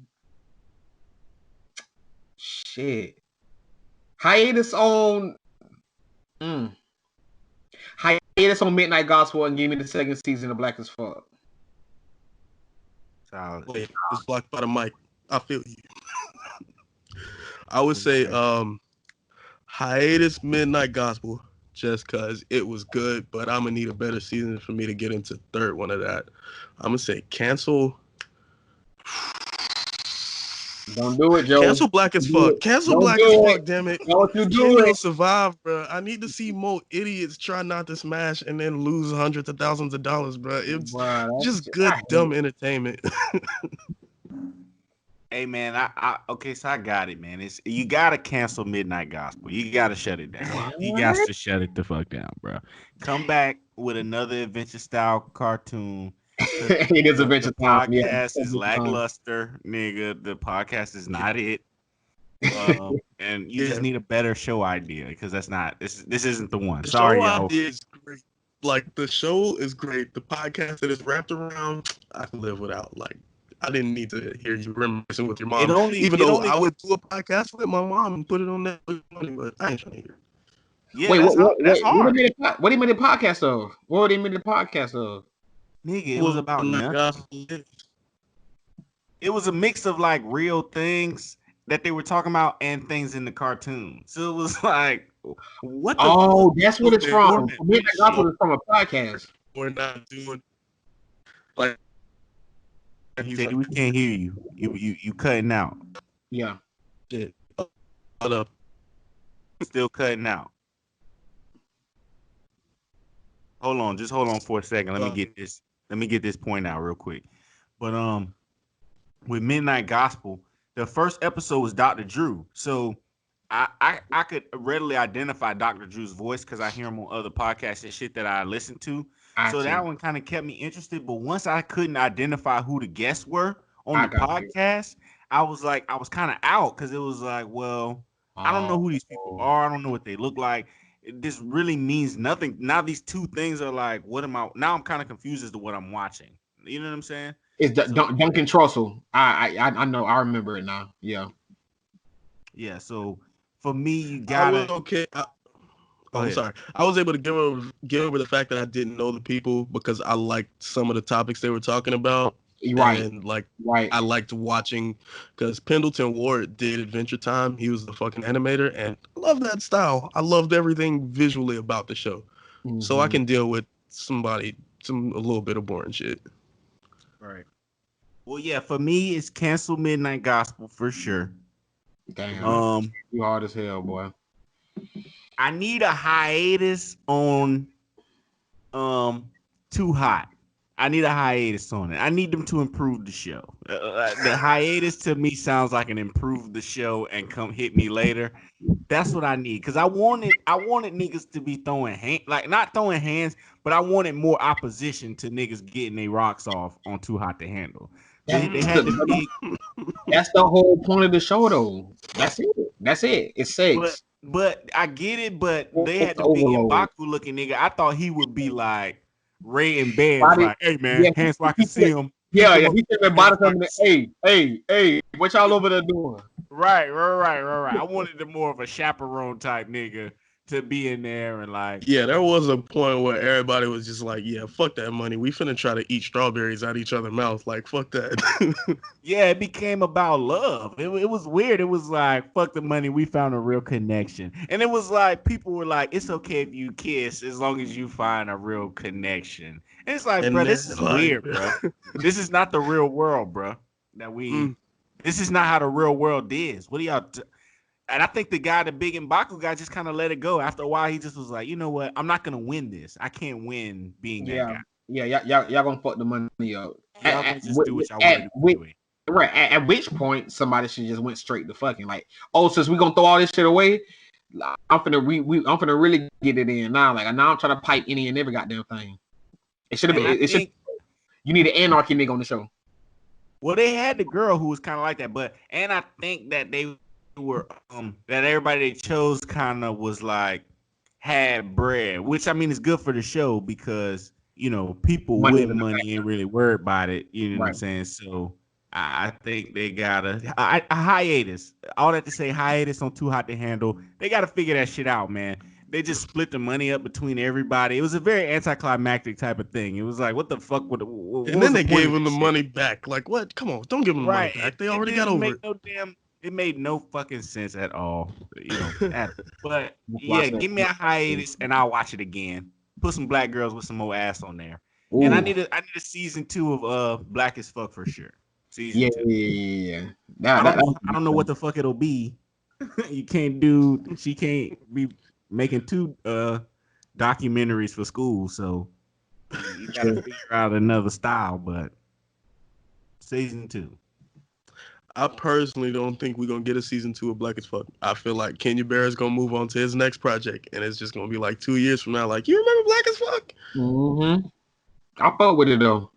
shit. Hiatus on Hiatus on Midnight Gospel and give me the second season of Black as Fuck. Wait, it's blocked by the mic. I feel you. I would say hiatus Midnight Gospel just because it was good, but I'm gonna need a better season for me to get into third one of that. I'm gonna say cancel Don't do it, Joe. Cancel Black as fuck. Cancel Black as fuck, damn it. Don't you do Kenny will it. survive, bro. I need to see more idiots try not to smash and then lose hundreds of thousands of dollars, bro. It's just good, dumb entertainment. Hey man, okay, so I got it, man. You gotta cancel Midnight Gospel. You gotta shut it down. You got to shut it the fuck down, bro. Come back with another adventure style cartoon. It is adventure time. The podcast is lackluster, nigga. The podcast is not it. And you just need a better show idea because that's not this isn't the one. Sorry, y'all. Idea is great. Like the show is great. The podcast that is wrapped around, I can live without. Like I didn't need to hear you reminiscing with your mom. I would do a podcast with my mom and put it on Netflix, but I ain't trying to hear. Yeah, wait, that's hard. What do you mean the podcast of? What do you mean the podcast of? Nigga, it was about nothing. It was a mix of like real things that they were talking about and things in the cartoon. So it was like, what? That's what it's from. Midnight Gospel is from a podcast. We're not doing like. Said, we can't hear you. You cutting out. Yeah. Shit. Hold up. Still cutting out. Hold on, just hold on for a second. Let me get this point out real quick. But with Midnight Gospel, the first episode was Dr. Drew. So I could readily identify Dr. Drew's voice because I hear him on other podcasts and shit that I listen to. That one kind of kept me interested. But once I couldn't identify who the guests were on the podcast, I was kind of out because it was like, well, I don't know who these people are. I don't know what they look like. This really means nothing. Now these two things are like, what am I? Now I'm kind of confused as to what I'm watching. You know what I'm saying? It's Duncan Trussell. I know. I remember it now. Yeah. Yeah. So for me, you gotta. I'm sorry. I was able to get over the fact that I didn't know the people because I liked some of the topics they were talking about. Right. And I liked watching because Pendleton Ward did Adventure Time. He was the fucking animator, and I love that style. I loved everything visually about the show. Mm-hmm. So I can deal with a little bit of boring shit. Right. Well, yeah, for me, it's cancel Midnight Gospel for sure. Damn. You hard as hell, boy. I need a hiatus on Too Hot. I need a hiatus on it. I need them to improve the show. The hiatus to me sounds like an improve the show and come hit me later. That's what I need because I wanted niggas to be not throwing hands, but I wanted more opposition to niggas getting their rocks off on Too Hot to Handle. They had to be. That's the whole point of the show, though. That's it. It's sex. But I get it. But they had to be a Baku looking nigga. I thought he would be like Ray and Ben, like, hey man, hands so I can see him. Yeah, he said that body something. Hey, what y'all over there doing? Right. I wanted the more of a chaperone type nigga to be in there and like. Yeah, there was a point where everybody was just like, yeah, fuck that money. We finna try to eat strawberries out each other's mouth. Like, fuck that. Yeah, it became about love. It was weird. It was like, fuck the money. We found a real connection. And it was like, people were like, it's okay if you kiss as long as you find a real connection. And it's like, bro, this is weird, bro. This is not the real world, bro. This is not how the real world is. What do y'all... And I think the big M'Baku guy just kind of let it go. After a while, he just was like, you know what? I'm not going to win this. I can't win being that guy. Yeah, y'all going to fuck the money up. Y'all going to just do what y'all want to do. Right. At which point, somebody should just went straight to fucking like, since we going to throw all this shit away, I'm finna really get it in now. Like, now I'm trying to pipe any and every goddamn thing. It should have been. You need an anarchy nigga on the show. Well, they had the girl who was kind of like that, and I think that they were that everybody they chose kind of was like had bread, which I mean is good for the show because people with money ain't really worried about it. You know what I'm saying? So I think they got a hiatus. All that to say, hiatus on Too Hot to Handle. They got to figure that shit out, man. They just split the money up between everybody. It was a very anticlimactic type of thing. It was like, what the fuck? And then they gave them the money back. Like, what? Come on, don't give them the money back. They already got over it. It made no fucking sense at all. But yeah, give me a hiatus and I'll watch it again. Put some black girls with some more ass on there. Ooh. And I need a season 2 of Black as Fuck for sure. Season 2. Yeah. I don't know what the fuck it'll be. She can't be making 2 documentaries for school, so you gotta figure out another style, but season 2. I personally don't think we're gonna get a season 2 of Black as Fuck. I feel like Kenya Barrett's gonna move on to his next project, and it's just gonna be like 2 years from now. Like, you remember Black as Fuck? Mm-hmm. I fuck with it though.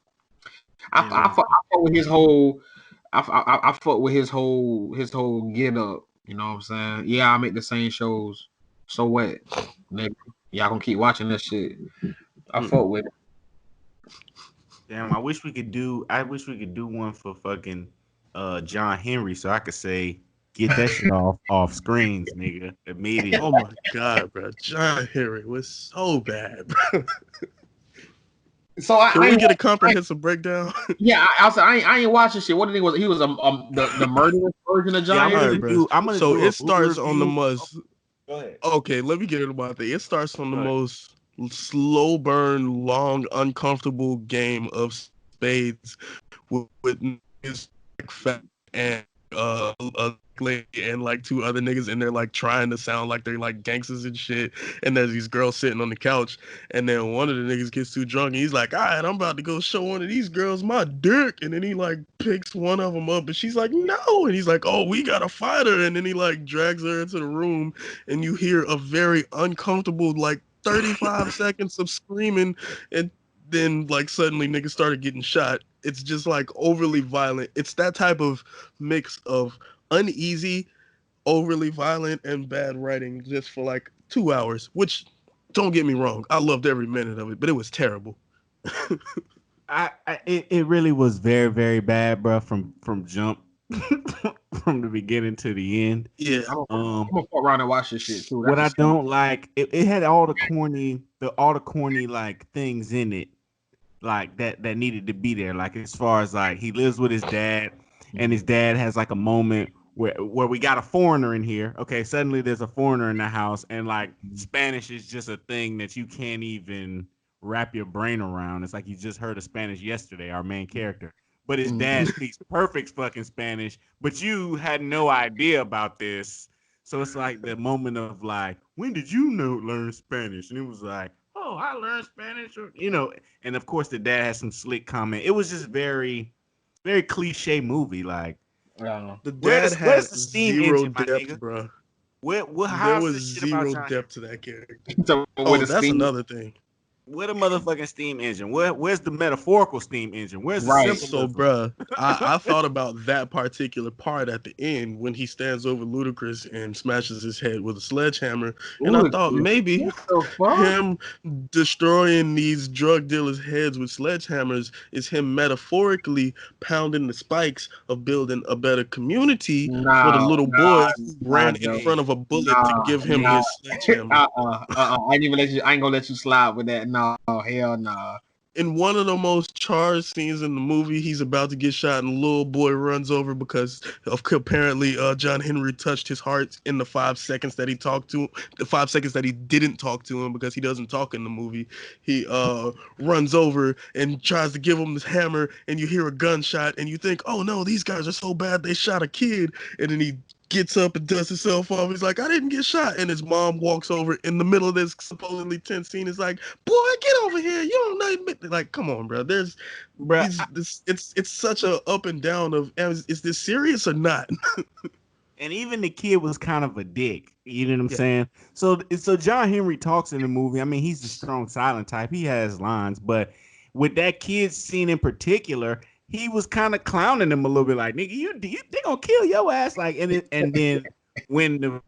I fuck with his whole. I fuck with his whole get up. You know what I'm saying? Yeah, I make the same shows. So what? Nigga, y'all gonna keep watching this shit. I fuck with it. Damn, I wish we could do one for fucking John Henry, so I could say get that shit off screens, nigga, immediately. Oh my god, bro. John Henry was so bad, bro. So Can we get a comprehensive breakdown? Yeah, I ain't watching shit. What did he was? He was the murderous version of John Henry. So it starts on the most. Go ahead. Okay, let me get into my thing. It starts on the most slow burn, long, uncomfortable game of spades with niggas like fat and a lady and like 2 other niggas, and they're like trying to sound like they're like gangsters and shit. And there's these girls sitting on the couch, and then one of the niggas gets too drunk, and he's like, "All right, I'm about to go show one of these girls my dick," and then he like picks one of them up, and she's like, "No," and he's like, "Oh, we gotta fight her," and then he like drags her into the room, and you hear a very uncomfortable like 35 seconds of screaming, and then like suddenly niggas started getting shot. It's just like overly violent. It's that type of mix of uneasy, overly violent, and bad writing just for like 2 hours, which, don't get me wrong, I loved every minute of it, but it was terrible. It really was very, very bad, bro, from jump. From the beginning to the end. Yeah. I'm gonna fuck around and watch this shit too. What I don't like, it had all the corny like things in it, like that needed to be there. Like as far as like he lives with his dad, and his dad has like a moment where we got a foreigner in here. Okay, suddenly there's a foreigner in the house, and like Spanish is just a thing that you can't even wrap your brain around. It's like you just heard of Spanish yesterday, our main character. But his dad speaks perfect fucking Spanish, but you had no idea about this. So it's like the moment of like, when did you learn Spanish? And it was like, oh, I learned Spanish, or, and of course the dad has some slick comment. It was just very, very cliche movie. Like, the dad had the steam zero engine, depth, bro. There was zero depth to that character. That's another thing. Where the motherfucking steam engine? Where's the metaphorical steam engine? Where's the symbolism? So, bruh, I thought about that particular part at the end when he stands over Ludacris and smashes his head with a sledgehammer, and I thought maybe him destroying these drug dealers' heads with sledgehammers is him metaphorically pounding the spikes of building a better community for the little boy who ran in front of a bullet to give him his sledgehammer. I ain't gonna let you slide with that. No, hell no. In one of the most charged scenes in the movie, he's about to get shot, and the little boy runs over because of apparently John Henry touched his heart in the 5 seconds that he talked to him, the 5 seconds that he didn't talk to him because he doesn't talk in the movie. He runs over and tries to give him this hammer, and you hear a gunshot, and you think, oh no, these guys are so bad, they shot a kid, and then he gets up and dusts himself off. He's like, I didn't get shot. And his mom walks over in the middle of this supposedly tense scene. Is like, boy, get over here. You don't know. Like, come on, bro. It's such a up and down of, is this serious or not? And even the kid was kind of a dick. You know what I'm saying? So John Henry talks in the movie. I mean, he's the strong silent type. He has lines, but with that kid scene in particular, he was kind of clowning him a little bit, like, nigga, they gonna kill your ass, like, and then when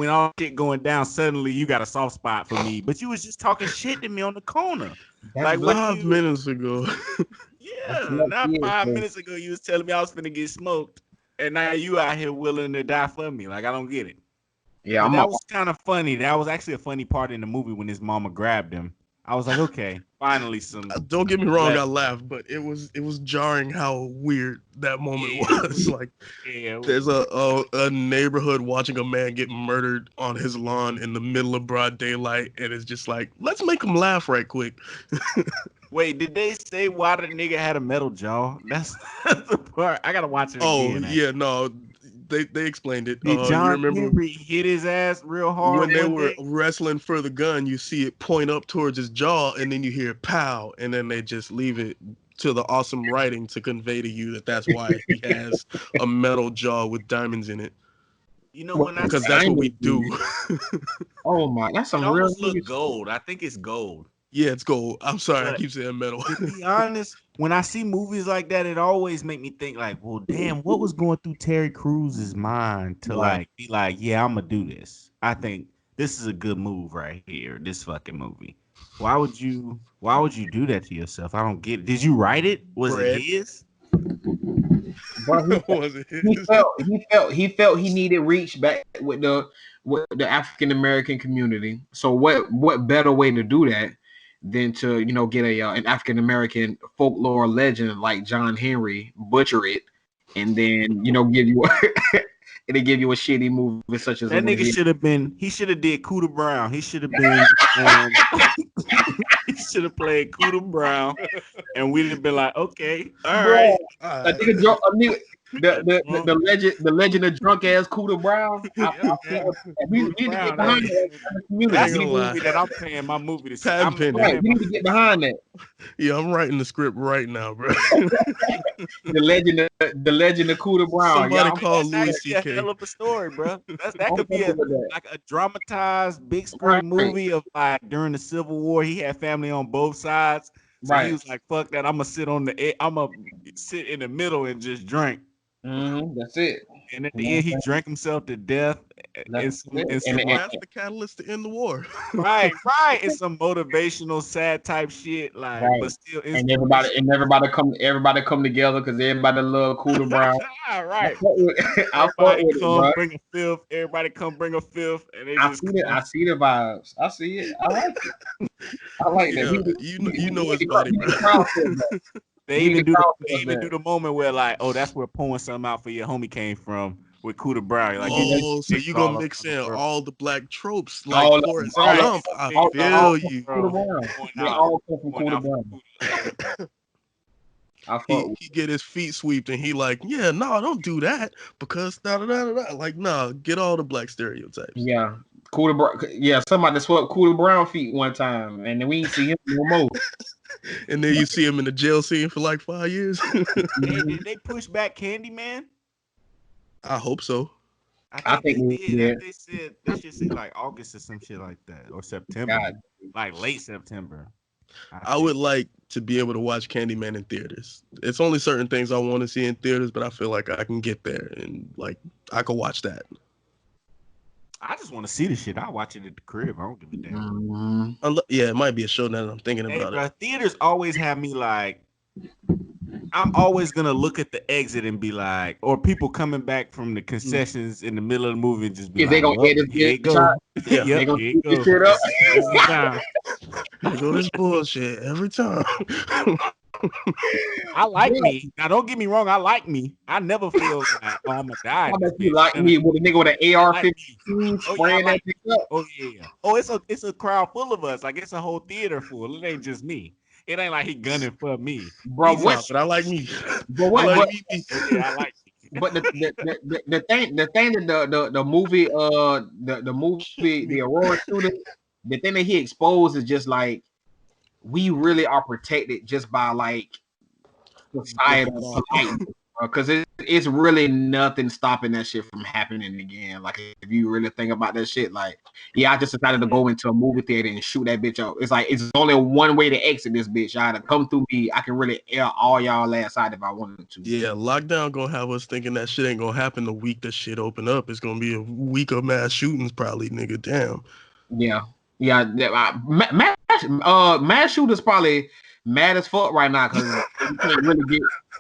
all shit going down, suddenly you got a soft spot for me, but you was just talking shit to me on the corner, like 5 minutes ago. Yeah, not 5 minutes ago you was telling me I was finna get smoked, and now you out here willing to die for me. Like, I don't get it. Yeah, that was kind of funny. That was actually a funny part in the movie when his mama grabbed him. I was like, okay, finally some. Don't get me wrong, I laughed, but it was jarring how weird that moment was. Like, there's a neighborhood watching a man get murdered on his lawn in the middle of broad daylight, and it's just like, let's make him laugh right quick. Wait, did they say why the nigga had a metal jaw? That's the part. I gotta watch it Oh again. yeah, no, they explained it. Did You John remember Henry hit his ass real hard when they one were day? wrestling for the gun? You see it point up towards his jaw, and then you hear pow, and then they just leave it to the awesome writing to convey to you that that's why he has a metal jaw with diamonds in it. You know when I Because see that's what we Diamond. do. Oh my, that's it some real almost look nigga gold. I think it's gold. Yeah, it's gold. I'm sorry, I But keep saying metal. to be honest, when I see movies like that, it always make me think like, well, damn, what was going through Terry Crews's mind to Right. like be like, yeah, I'm gonna do this. I think this is a good move right here. This fucking movie. Why would you do that to yourself? I don't get it. Did you write it? Was Bread. it his? But Was it he his? felt he needed reach back with the African American community. So what better way to do that than to get a an African American folklore legend like John Henry, butcher it, and then give you it'll give you a shitty movie such as That nigga should have been. He should have did Cooter Brown. He should have been. He should have played Cooter Brown, and we'd have been like, okay, all right. A nigga the legend of drunk ass Cooter Brown. We need to get behind that. That's a a lie. movie that I'm paying my movie to see. Patent pending. Right, we need to get behind that. Yeah, I'm writing the script right now, bro. The legend of Cooter Brown. Somebody Y'all, call That's Louis actually a C.K. hell of a story, bro. That I'm could be fucking with that. like a dramatized big screen Right. movie of like during the Civil War. He had family on both sides, so Right. he was like, "Fuck that! I'm gonna sit in the middle and just drink." That's it. And at the end, he drank himself to death. That's it. And some, And- That's the catalyst to end the war. right. It's some motivational, sad type shit, like, Right. but still, And everybody come together because everybody love Cooter Brown. right. I fuck Everybody with it, come bro. bring a fifth. Everybody come bring a fifth, and they I just see it. I see the vibes. I see it. I like it. I like Yeah, that. you know his body, bro. They Need even to do crowd they even do the moment where like, oh, that's where pulling something out for your homie came from with Cooter Brown. Like, Oh, so you gonna mix in all the black tropes like All- Forrest all- Gump. I all- feel you. Cooter Brown. They all come from Cooter Brown. I fuck with He get his feet swept and he like, yeah, no, don't do that because da da da da. Like, no, get all the black stereotypes. Yeah. Cooter Brown. Yeah, somebody swept Cooter Brown feet one time, and then we ain't see him no more. And then you see him in the jail scene for like 5 years. Did they push back Candyman? I hope so. I think think they we did. did. They said they should say like August or some shit like that, or September, God. like late September. I would like to be able to watch Candyman in theaters. It's only certain things I want to see in theaters, but I feel like I can get there and like I could watch that. I just want to see the shit. I'll watch it at the crib. I don't give a damn. Yeah, it might be a show now that I'm thinking about it. Theaters always have me like, I'm always gonna look at the exit and be like, or people coming back from the concessions in the middle of the movie and just be If like, they gonna "Well, edit here this it go. shot, Yeah, they Yep, gonna here keep it this go. shit up. Every time. They go this bullshit every time. I like me. Now, don't get me wrong. I like me. I never feel like, oh, I'm gonna die. How much you like me with a nigga with an AR-15 Oh, spraying yeah, I like that shit up? Oh yeah. Oh, it's a crowd full of us. Like it's a whole theater full. It ain't just me. It ain't like he gunning for me. Bro, He's what? like, But I like me. But what? I like But, me. yeah, I like me. but the thing that the movie the Aurora shooter, the thing that he exposed is just like we really are protected just by like societal politeness, because it's really nothing stopping that shit from happening again. Like if you really think about that shit, like I just decided to go into a movie theater and shoot that bitch up. It's like it's only one way to exit this bitch. Y'all to come through me. I can really air all y'all ass out if I wanted to. Yeah, lockdown gonna have us thinking that shit ain't gonna happen the week that shit open up. It's gonna be a week of mass shootings, probably, nigga. Damn. Yeah. Mass shooters probably mad as fuck right now because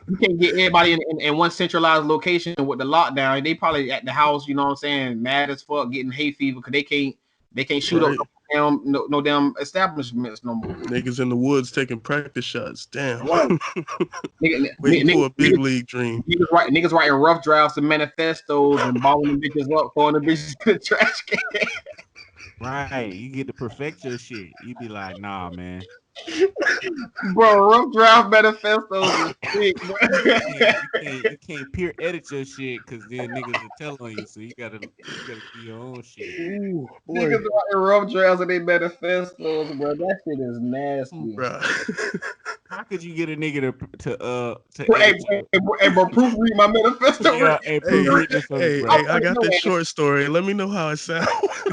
you can't get everybody in one centralized location with the lockdown. They probably at the house, you know what I'm saying, mad as fuck, getting hay fever because they can't shoot up no damn establishments no more. Niggas in the woods taking practice shots. Damn. Waiting for a big league dream. Niggas writing rough drafts and manifestos and balling the bitches up, throwing the bitches in the trash can. Right. You get to perfect your shit. You be like, nah, man. Bro, rough draft manifestos is sick, bro. You can't peer edit your shit because then niggas will tell on you. So you gotta do your own shit. Ooh, boy. Niggas writing rough drafts and they manifestos, bro. That shit is nasty. Bruh. How could you get a nigga to Hey, edit you? bro, proofread my manifesto. Yeah, hey, Hey, proofread this for me, hey, bro. hey, I got this short story. Let me know how it sounds.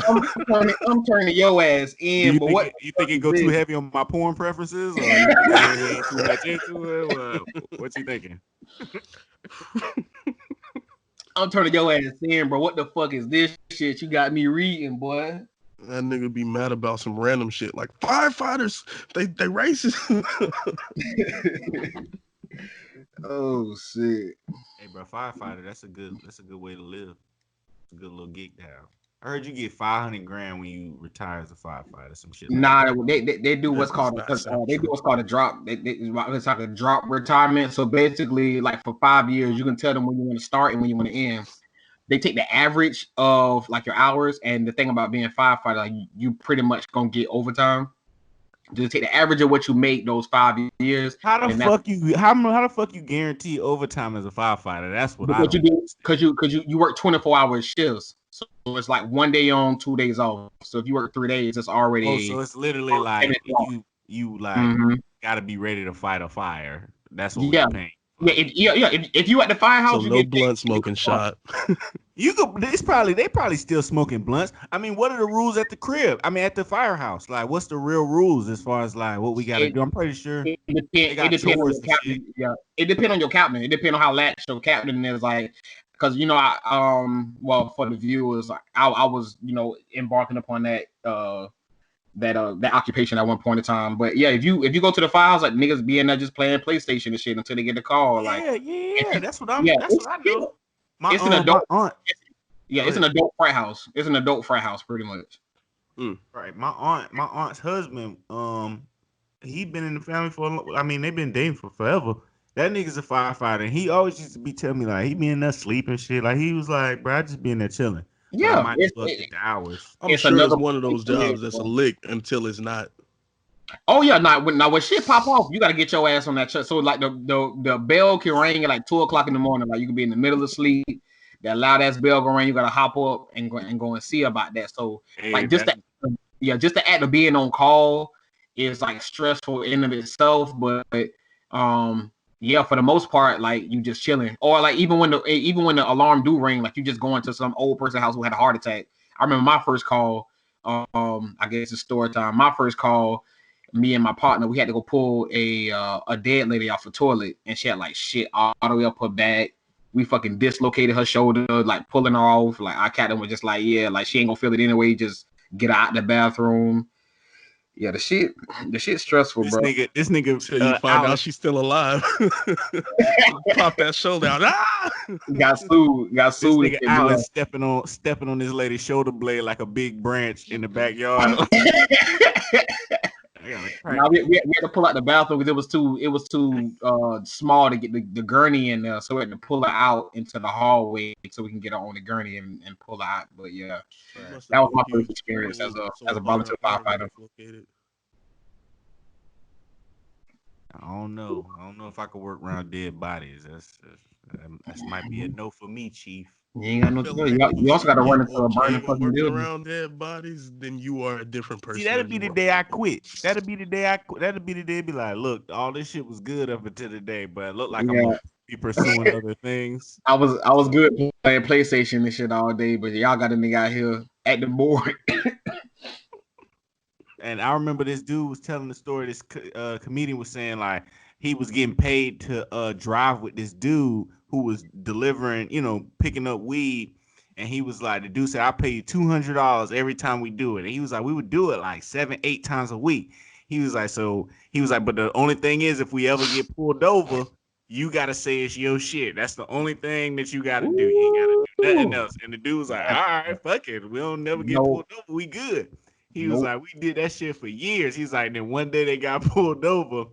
I'm turning your ass Do in, you but think what you think it go is too this? heavy on my porn preferences, or you think it ain't too much into it? What you thinking? I'm turning your ass in, bro. What the fuck is this shit you got me reading, boy? That nigga be mad about some random shit like firefighters. They racist. Oh shit. Hey, bro, firefighter. That's a good way to live. It's a good little gig to have. I heard you get 500 grand when you retire as a firefighter. Some shit like Nah, that. they do what's That does called not sound they do true. what's called a drop. It's like a drop retirement. So basically, like for 5 years, you can tell them when you want to start and when you want to end. They take the average of like your hours, and the thing about being a firefighter, like you pretty much gonna get overtime. Just take the average of what you make those 5 years, How the and that's fuck you how the fuck you guarantee overtime as a firefighter? That's what I because you don't do understand. you work 24 hour shifts. So it's like 1 day on, 2 days off. So if you work 3 days, it's Oh, so already it's literally like 7 days off. you like Mm-hmm. gotta be ready to fight a fire. That's what we Yeah, paying for. yeah. If you at the So firehouse, you no get paid. blunt smoking shot. You could. They probably still smoking blunts. I mean, what are the rules at the crib? I mean, at the firehouse. Like, what's the real rules as far as like what we got to It, do? I'm pretty sure they it got depends on chores your and shit. captain. Yeah, it depends on your captain. It depends on how lax your captain is. Like, because well, for the viewers, I was embarking upon that occupation at one point in time. But yeah, if you go to the files, like niggas be in there just playing PlayStation and shit until they get the call. Like, Yeah. That's what yeah, That's what I know. it's an My adult. aunt. Yeah, Go it's an ahead. adult frat house. It's an adult frat house, pretty much. Right. My aunt's husband. He been in the family for. I mean, they've been dating for forever. That nigga's a firefighter. And he always used to be telling me like he be in there sleeping shit. Like he was like, bro, I just be in there chilling. But I Yeah, might as well get the hours. I'm it's sure it's another one of those place to live, jobs that's a bro. lick until it's not. Oh yeah, now when shit pop off, you gotta get your ass on that truck. So like the bell can ring at like 2 o'clock in the morning. Like you can be in the middle of sleep. That loud ass bell gonna ring. You gotta hop up and go and see about that. So Hey, like just the act of being on call is like stressful in of itself. But yeah, for the most part, like you just chilling. Or like even when the alarm do ring, like you just going to some old person house who had a heart attack. I remember my first call. I guess it's story time. My first call, me and my partner, we had to go pull a dead lady off the toilet, and she had like shit all the way up her back. We fucking dislocated her shoulder, like pulling her off. Like our captain was just like, yeah, like she ain't gonna feel it anyway. Just get her out the bathroom. Yeah, the shit stressful, bro. this nigga, Till you find out Alex. she's still alive. Pop that shoulder out. Ah! Got sued. This And nigga shit, bro. Alex stepping on this lady's shoulder blade like a big branch in the backyard. I gotta crack Now we this. had to pull out the bathroom because it was too small to get the gurney in there, so we had to pull her out into the hallway so we can get her on the gurney and pull her out. But yeah, She must that have was been my first huge. experience It was so as a hard volunteer her arm was firefighter. dislocated. I don't know. If I could work around dead bodies. That might be a no for me, Chief. You ain't got I no feel choice. like You once also you got to run get into a okay burning with fucking working building. around dead bodies, then you are a different person. See, that'd as be you the work day with I people. quit. That'd be the day I quit. That'd be the day be like, look, all this shit was good up until today, but it look like I'm Yeah, gonna be pursuing other things. I was good playing PlayStation and shit all day, but y'all got a nigga out here acting bored. And I remember this dude was telling the story. This comedian was saying like he was getting paid to drive with this dude who was delivering, picking up weed. And he was like, the dude said, I'll pay you $200 every time we do it. And he was like, we would do it like 7-8 times a week. He was like, but the only thing is, if we ever get pulled over, you gotta say it's your shit. That's the only thing that you gotta do. You ain't gotta do nothing Ooh. else. And the dude was like, all right, fuck it. We don't never get No, pulled over. We good. He was nope. like, we did that shit for years. He's like, then one day they got pulled over,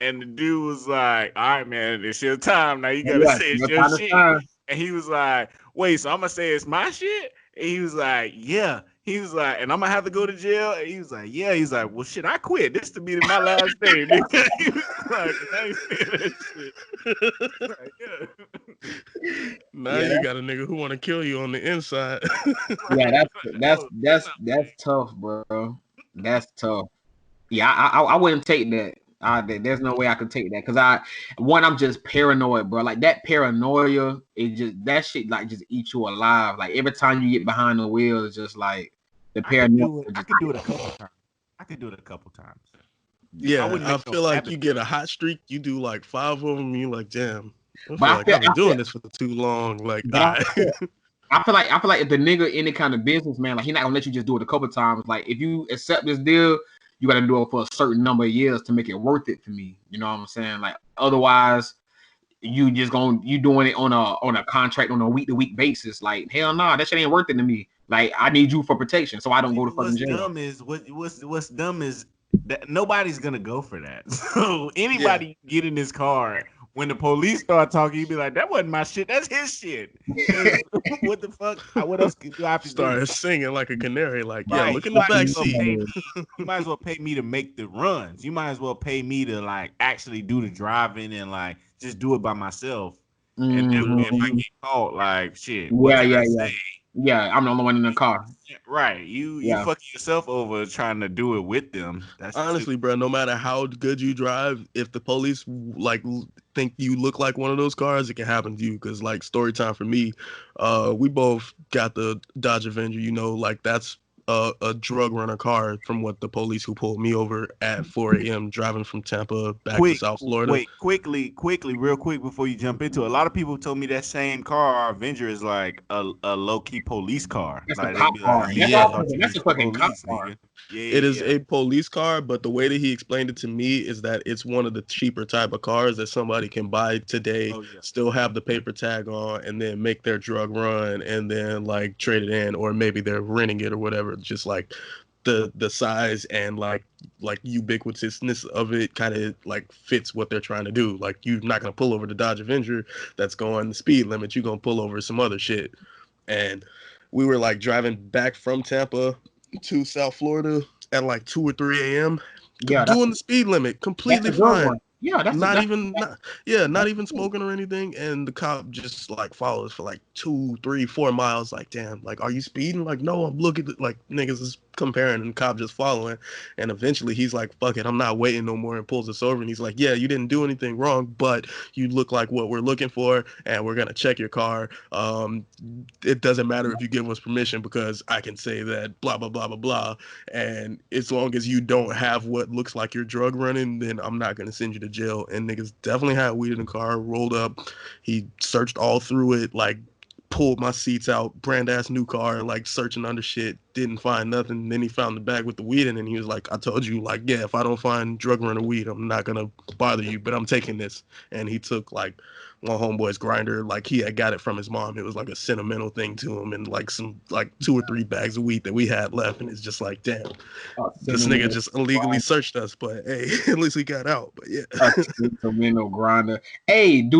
and the dude was like, all right, man, it's your time. Now you gotta Yeah, say it's no your time to shit. time. And he was like, wait, so I'm gonna say it's my shit? And he was like, yeah. He was like, and I'm gonna have to go to jail. And he was like, yeah. He's like, well, shit, I quit. This to be my last day. Nigga. He was like, I ain't saying that shit. Like, yeah. Now you got a nigga who want to kill you on the inside. Yeah, that's tough, bro. That's tough. Yeah, I wouldn't take that. There's no way I could take that because I'm just paranoid, bro. Like that paranoia, that shit like just eats you alive. Like every time you get behind the wheel, it's just like the paranoia. I could do it a couple times. Yeah, I feel like you get a hot streak, you do like 5 of them, you like, damn. I feel like I've been doing this for too long. Like, I feel like if the nigga any kind of business, man, like he not gonna let you just do it a couple times. Like if you accept this deal, you got to do it for a certain number of years to make it worth it for me. You know what I'm saying? Like otherwise, you doing it on a contract on a week to week basis. Like hell no, that shit ain't worth it to me. Like I need you for protection, so I don't go to fucking jail. What's dumb is that nobody's gonna go for that. So anybody get in this car. When the police start talking, you be like, "That wasn't my shit. That's his shit." What the fuck? What else do I have to do? Start singing like a canary, like, yeah, look in the back seat. You might as well pay me to make the runs. You might as well pay me to like actually do the driving and like just do it by myself. And then if I get caught, like shit. Yeah, I'm the only one in the car. Right. You fucking yourself over trying to do it with them. That's honestly, bro, no matter how good you drive, if the police like think you look like one of those cars, it can happen to you. Because like story time for me, we both got the Dodge Avenger, you know, like that's a drug runner car from what the police who pulled me over at 4 a.m. driving from Tampa back to South Florida. Wait, quickly, real quick before you jump into it. A lot of people told me that same car, our Avenger, is like a low-key police car. That's like, a cop car. That's a fucking cop car. It is a police car, but the way that he explained it to me is that it's one of the cheaper type of cars that somebody can buy today, still have the paper tag on, and then make their drug run, and then like trade it in, or maybe they're renting it or whatever. Just like the size and like ubiquitousness of it kind of like fits what they're trying to do. Like you're not gonna pull over the Dodge Avenger that's going the speed limit. You're gonna pull over some other shit. And we were like driving back from Tampa to South Florida at like 2 or 3 a.m. doing the speed limit completely fine. Yeah, that's not even smoking or anything. And the cop just like follows for like 2, 3, 4 miles. Like, damn, like, are you speeding? Like, no, I'm looking at like niggas is comparing and the cop just following. And eventually he's like, fuck it, I'm not waiting no more, and pulls us over. And he's like, yeah, you didn't do anything wrong, but you look like what we're looking for, and we're gonna check your car. It doesn't matter if you give us permission because I can say that blah blah blah blah blah. And as long as you don't have what looks like you're drug running, then I'm not gonna send you to jail. And niggas definitely had weed in the car, rolled up. He searched all through it, like pulled my seats out, brand ass new car, like searching under shit, didn't find nothing. Then he found the bag with the weed in it, and he was like, I told you, like, yeah, if I don't find drug runner weed, I'm not gonna bother you, but I'm taking this. And he took like one homeboy's grinder, like he had got it from his mom. It was like a sentimental thing to him, and like some like 2 or 3 bags of weed that we had left. And it's just like, damn, this nigga just illegally searched us, but hey, at least we got out. But yeah, sentimental grinder. Hey, would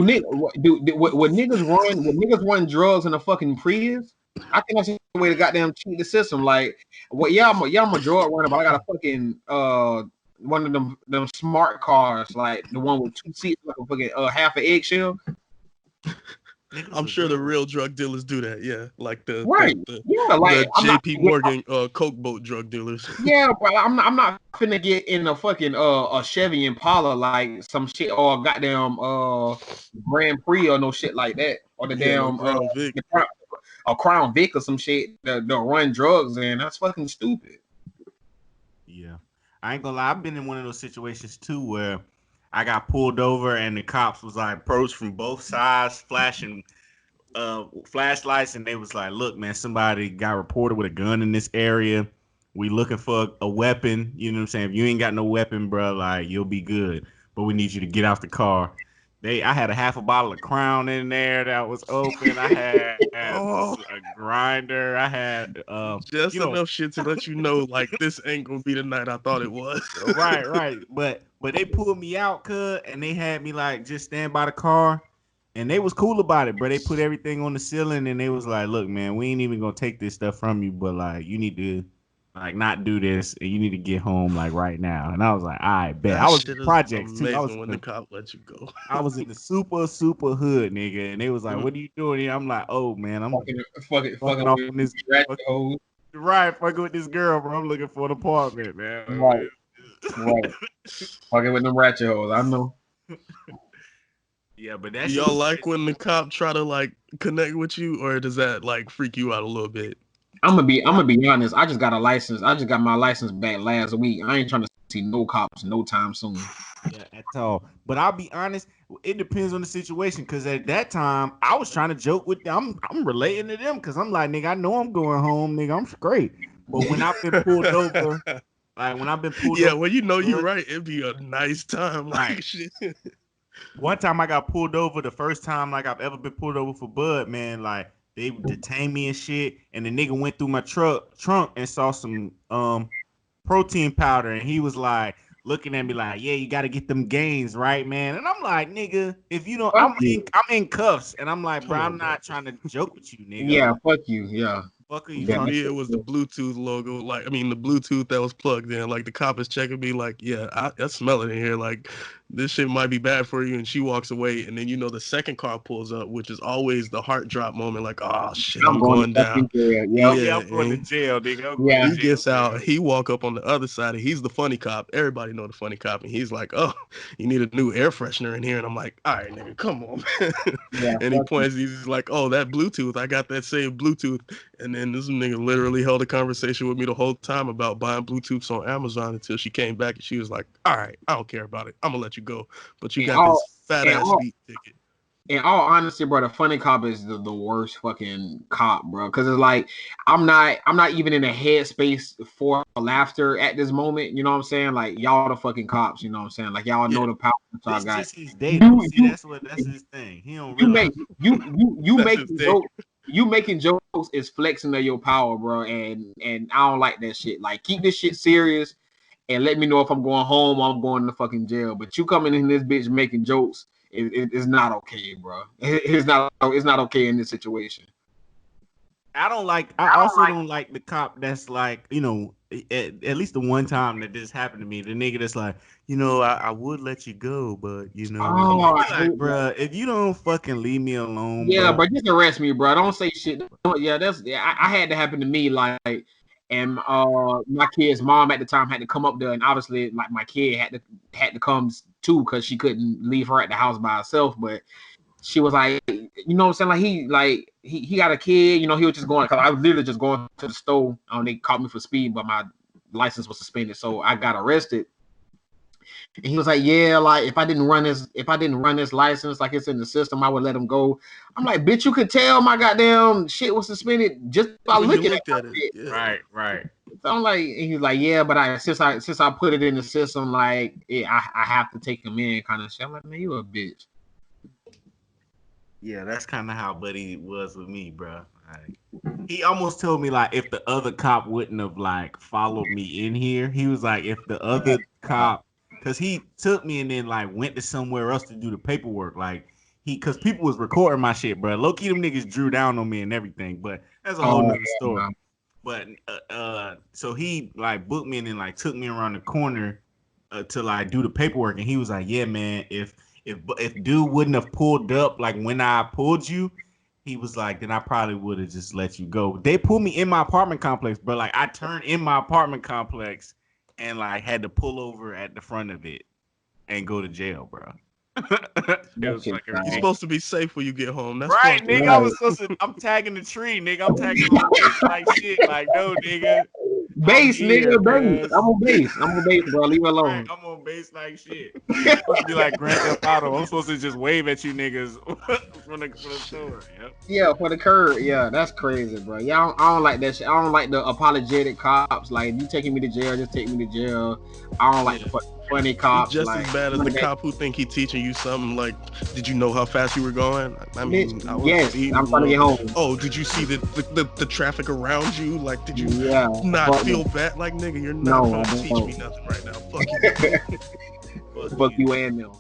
niggas run drugs in a fucking Prius? I think that's the way to goddamn cheat the system. Like, well, I'm a drug runner, but I got a fucking one of them smart cars, like the one with 2 seats, like a fucking half an eggshell. I'm sure the real drug dealers do that, yeah. Like the JP Morgan Coke boat drug dealers. Yeah, bro. I'm not finna get in a fucking a Chevy Impala like some shit, or a goddamn Grand Prix or no shit like that, or the damn Crown Vic. A Crown Vic or some shit that run drugs in. That's fucking stupid. Yeah. I ain't gonna lie, I've been in one of those situations too where I got pulled over and the cops was like approached from both sides, flashing flashlights, and they was like, look, man, somebody got reported with a gun in this area. We looking for a weapon. You know what I'm saying? If you ain't got no weapon, bro, like you'll be good. But we need you to get out the car. I had a half a bottle of Crown in there that was open. I had a grinder. I had just enough shit to let you know, like, this ain't gonna be the night I thought it was. Right. But they pulled me out, and they had me like just stand by the car, And they was cool about it, bro. They put everything on the ceiling and they was like, look, man, we ain't even gonna take this stuff from you, but like you need to like not do this and you need to get home like right now. And I was like, all right, bet. That I was shit in is projects too. amazing when the cop let you go. I was in the super hood, nigga, and they was like, "What are you doing here?" I'm like, "Oh man, I'm fucking off on this fucking with this girl, bro. I'm looking for an apartment, man." Right. Fucking with them ratchet hoes, I know. Yeah, but Do y'all like when the cop try to like connect with you, or does that like freak you out a little bit? I'm gonna be honest. I just got a license. I just got my license back last week. I ain't trying to see no cops no time soon. Yeah, at all. But I'll be honest, it depends on the situation. Cause at that time, I was trying to joke with them. I'm relating to them because I'm like, nigga, I know I'm going home, nigga. I'm straight. But when I've been pulled over, like when I've been pulled over, well, you know, you're right. It'd be a nice time, like right. shit. One time I got pulled over, the first time like I've ever been pulled over for bud, man. Like they detained me and shit, and the nigga went through my trunk and saw some protein powder, and he was like looking at me like, yeah, you got to get them gains, right, man? And I'm like, nigga, if you don't, I'm in cuffs, and I'm like, bro, I'm not trying to joke with you, nigga. Yeah, fuck you, yeah. Fuck are you For me, it was the Bluetooth logo. Like, I mean, the Bluetooth that was plugged in. Like, the cop is checking me. Like, yeah, I smell it in here. Like, this shit might be bad for you. And she walks away. And then, you know, the second car pulls up, which is always the heart drop moment. Like, oh shit, I'm going down. Yeah, I'm going to jail, nigga. He gets out. He walk up on the other side. And he's the funny cop. Everybody know the funny cop. And he's like, oh, you need a new air freshener in here. And I'm like, all right, nigga, come on, man. And he points. He's like, oh, that Bluetooth. I got that same Bluetooth. And then this nigga literally held a conversation with me the whole time about buying Bluetooths on Amazon until she came back and she was like, all right, I don't care about it. I'm gonna let you go. But you got this fat ass beat ticket. In all honesty, bro, the funny cop is the worst fucking cop, bro. Because it's like I'm not even in a headspace for laughter at this moment. You know what I'm saying? Like y'all the fucking cops. You know what I'm saying? Like y'all know the power that y'all got. Just his data. See, that's his thing. He don't realize. You making jokes. You making jokes is flexing of your power, bro. And I don't like that shit. Like keep this shit serious and let me know if I'm going home or I'm going to fucking jail. But you coming in this bitch making jokes. It's not okay, bro. It's not okay in this situation. I also don't like the cop that's like, you know, at least the one time that this happened to me, the nigga that's like, you know, I would let you go, but you know, like, bro, if you don't fucking leave me alone, yeah, bro, just arrest me, bro. Don't say shit. Yeah, I had to happen to me, like, and my kid's mom at the time had to come up there, and obviously, like, my kid had to come too because she couldn't leave her at the house by herself, but. She was like, you know what I'm saying? Like he got a kid, you know, he was just going, cause I was literally just going to the store. They caught me for speed, but my license was suspended. So I got arrested. And he was like, yeah, like if I didn't run this license, like it's in the system, I would let him go. I'm like, bitch, you could tell my goddamn shit was suspended just by looking at it. Yeah. Right. So I'm like, and he was like, yeah, but since I put it in the system, like I have to take him in kind of shit. I'm like, man, you a bitch. Yeah, that's kind of how Buddy was with me, bro. Like, he almost told me like if the other cop wouldn't have like followed me in here, he was like if the other cop, because he took me and then like went to somewhere else to do the paperwork, like because people was recording my shit, bro. Low key, them niggas drew down on me and everything, but that's a whole nother story. But so he like booked me and then like took me around the corner to like do the paperwork, and he was like, yeah, man, if dude wouldn't have pulled up like when I pulled you, he was like, then I probably would have just let you go. They pulled me in my apartment complex, but like I turned in my apartment complex and like had to pull over at the front of it and go to jail, bro. You're supposed to be safe when you get home. That's right, nigga. I'm tagging the tree, nigga. I'm tagging like shit. Like, no, nigga. Base, nigga, base. I'm on base, bro. Leave me alone. Right, I'm on base like shit. I'm supposed to be like Grand Theft Auto. I'm supposed to just wave at you niggas from the store. Yep. Yeah, for the curb. Yeah, that's crazy, bro. Yeah, I don't like that shit. I don't like the apologetic cops. Like, if you taking me to jail, just take me to jail. I don't like the funny cops. Just like, as bad as the cop who think he teaching you something. Like, did you know how fast you were going? I mean, yes, I'm trying to get home. Oh, did you see the traffic around you? Like, did you not feel bad? Like, nigga, you're not gonna teach me nothing right now. Fuck you. Fuck you and them.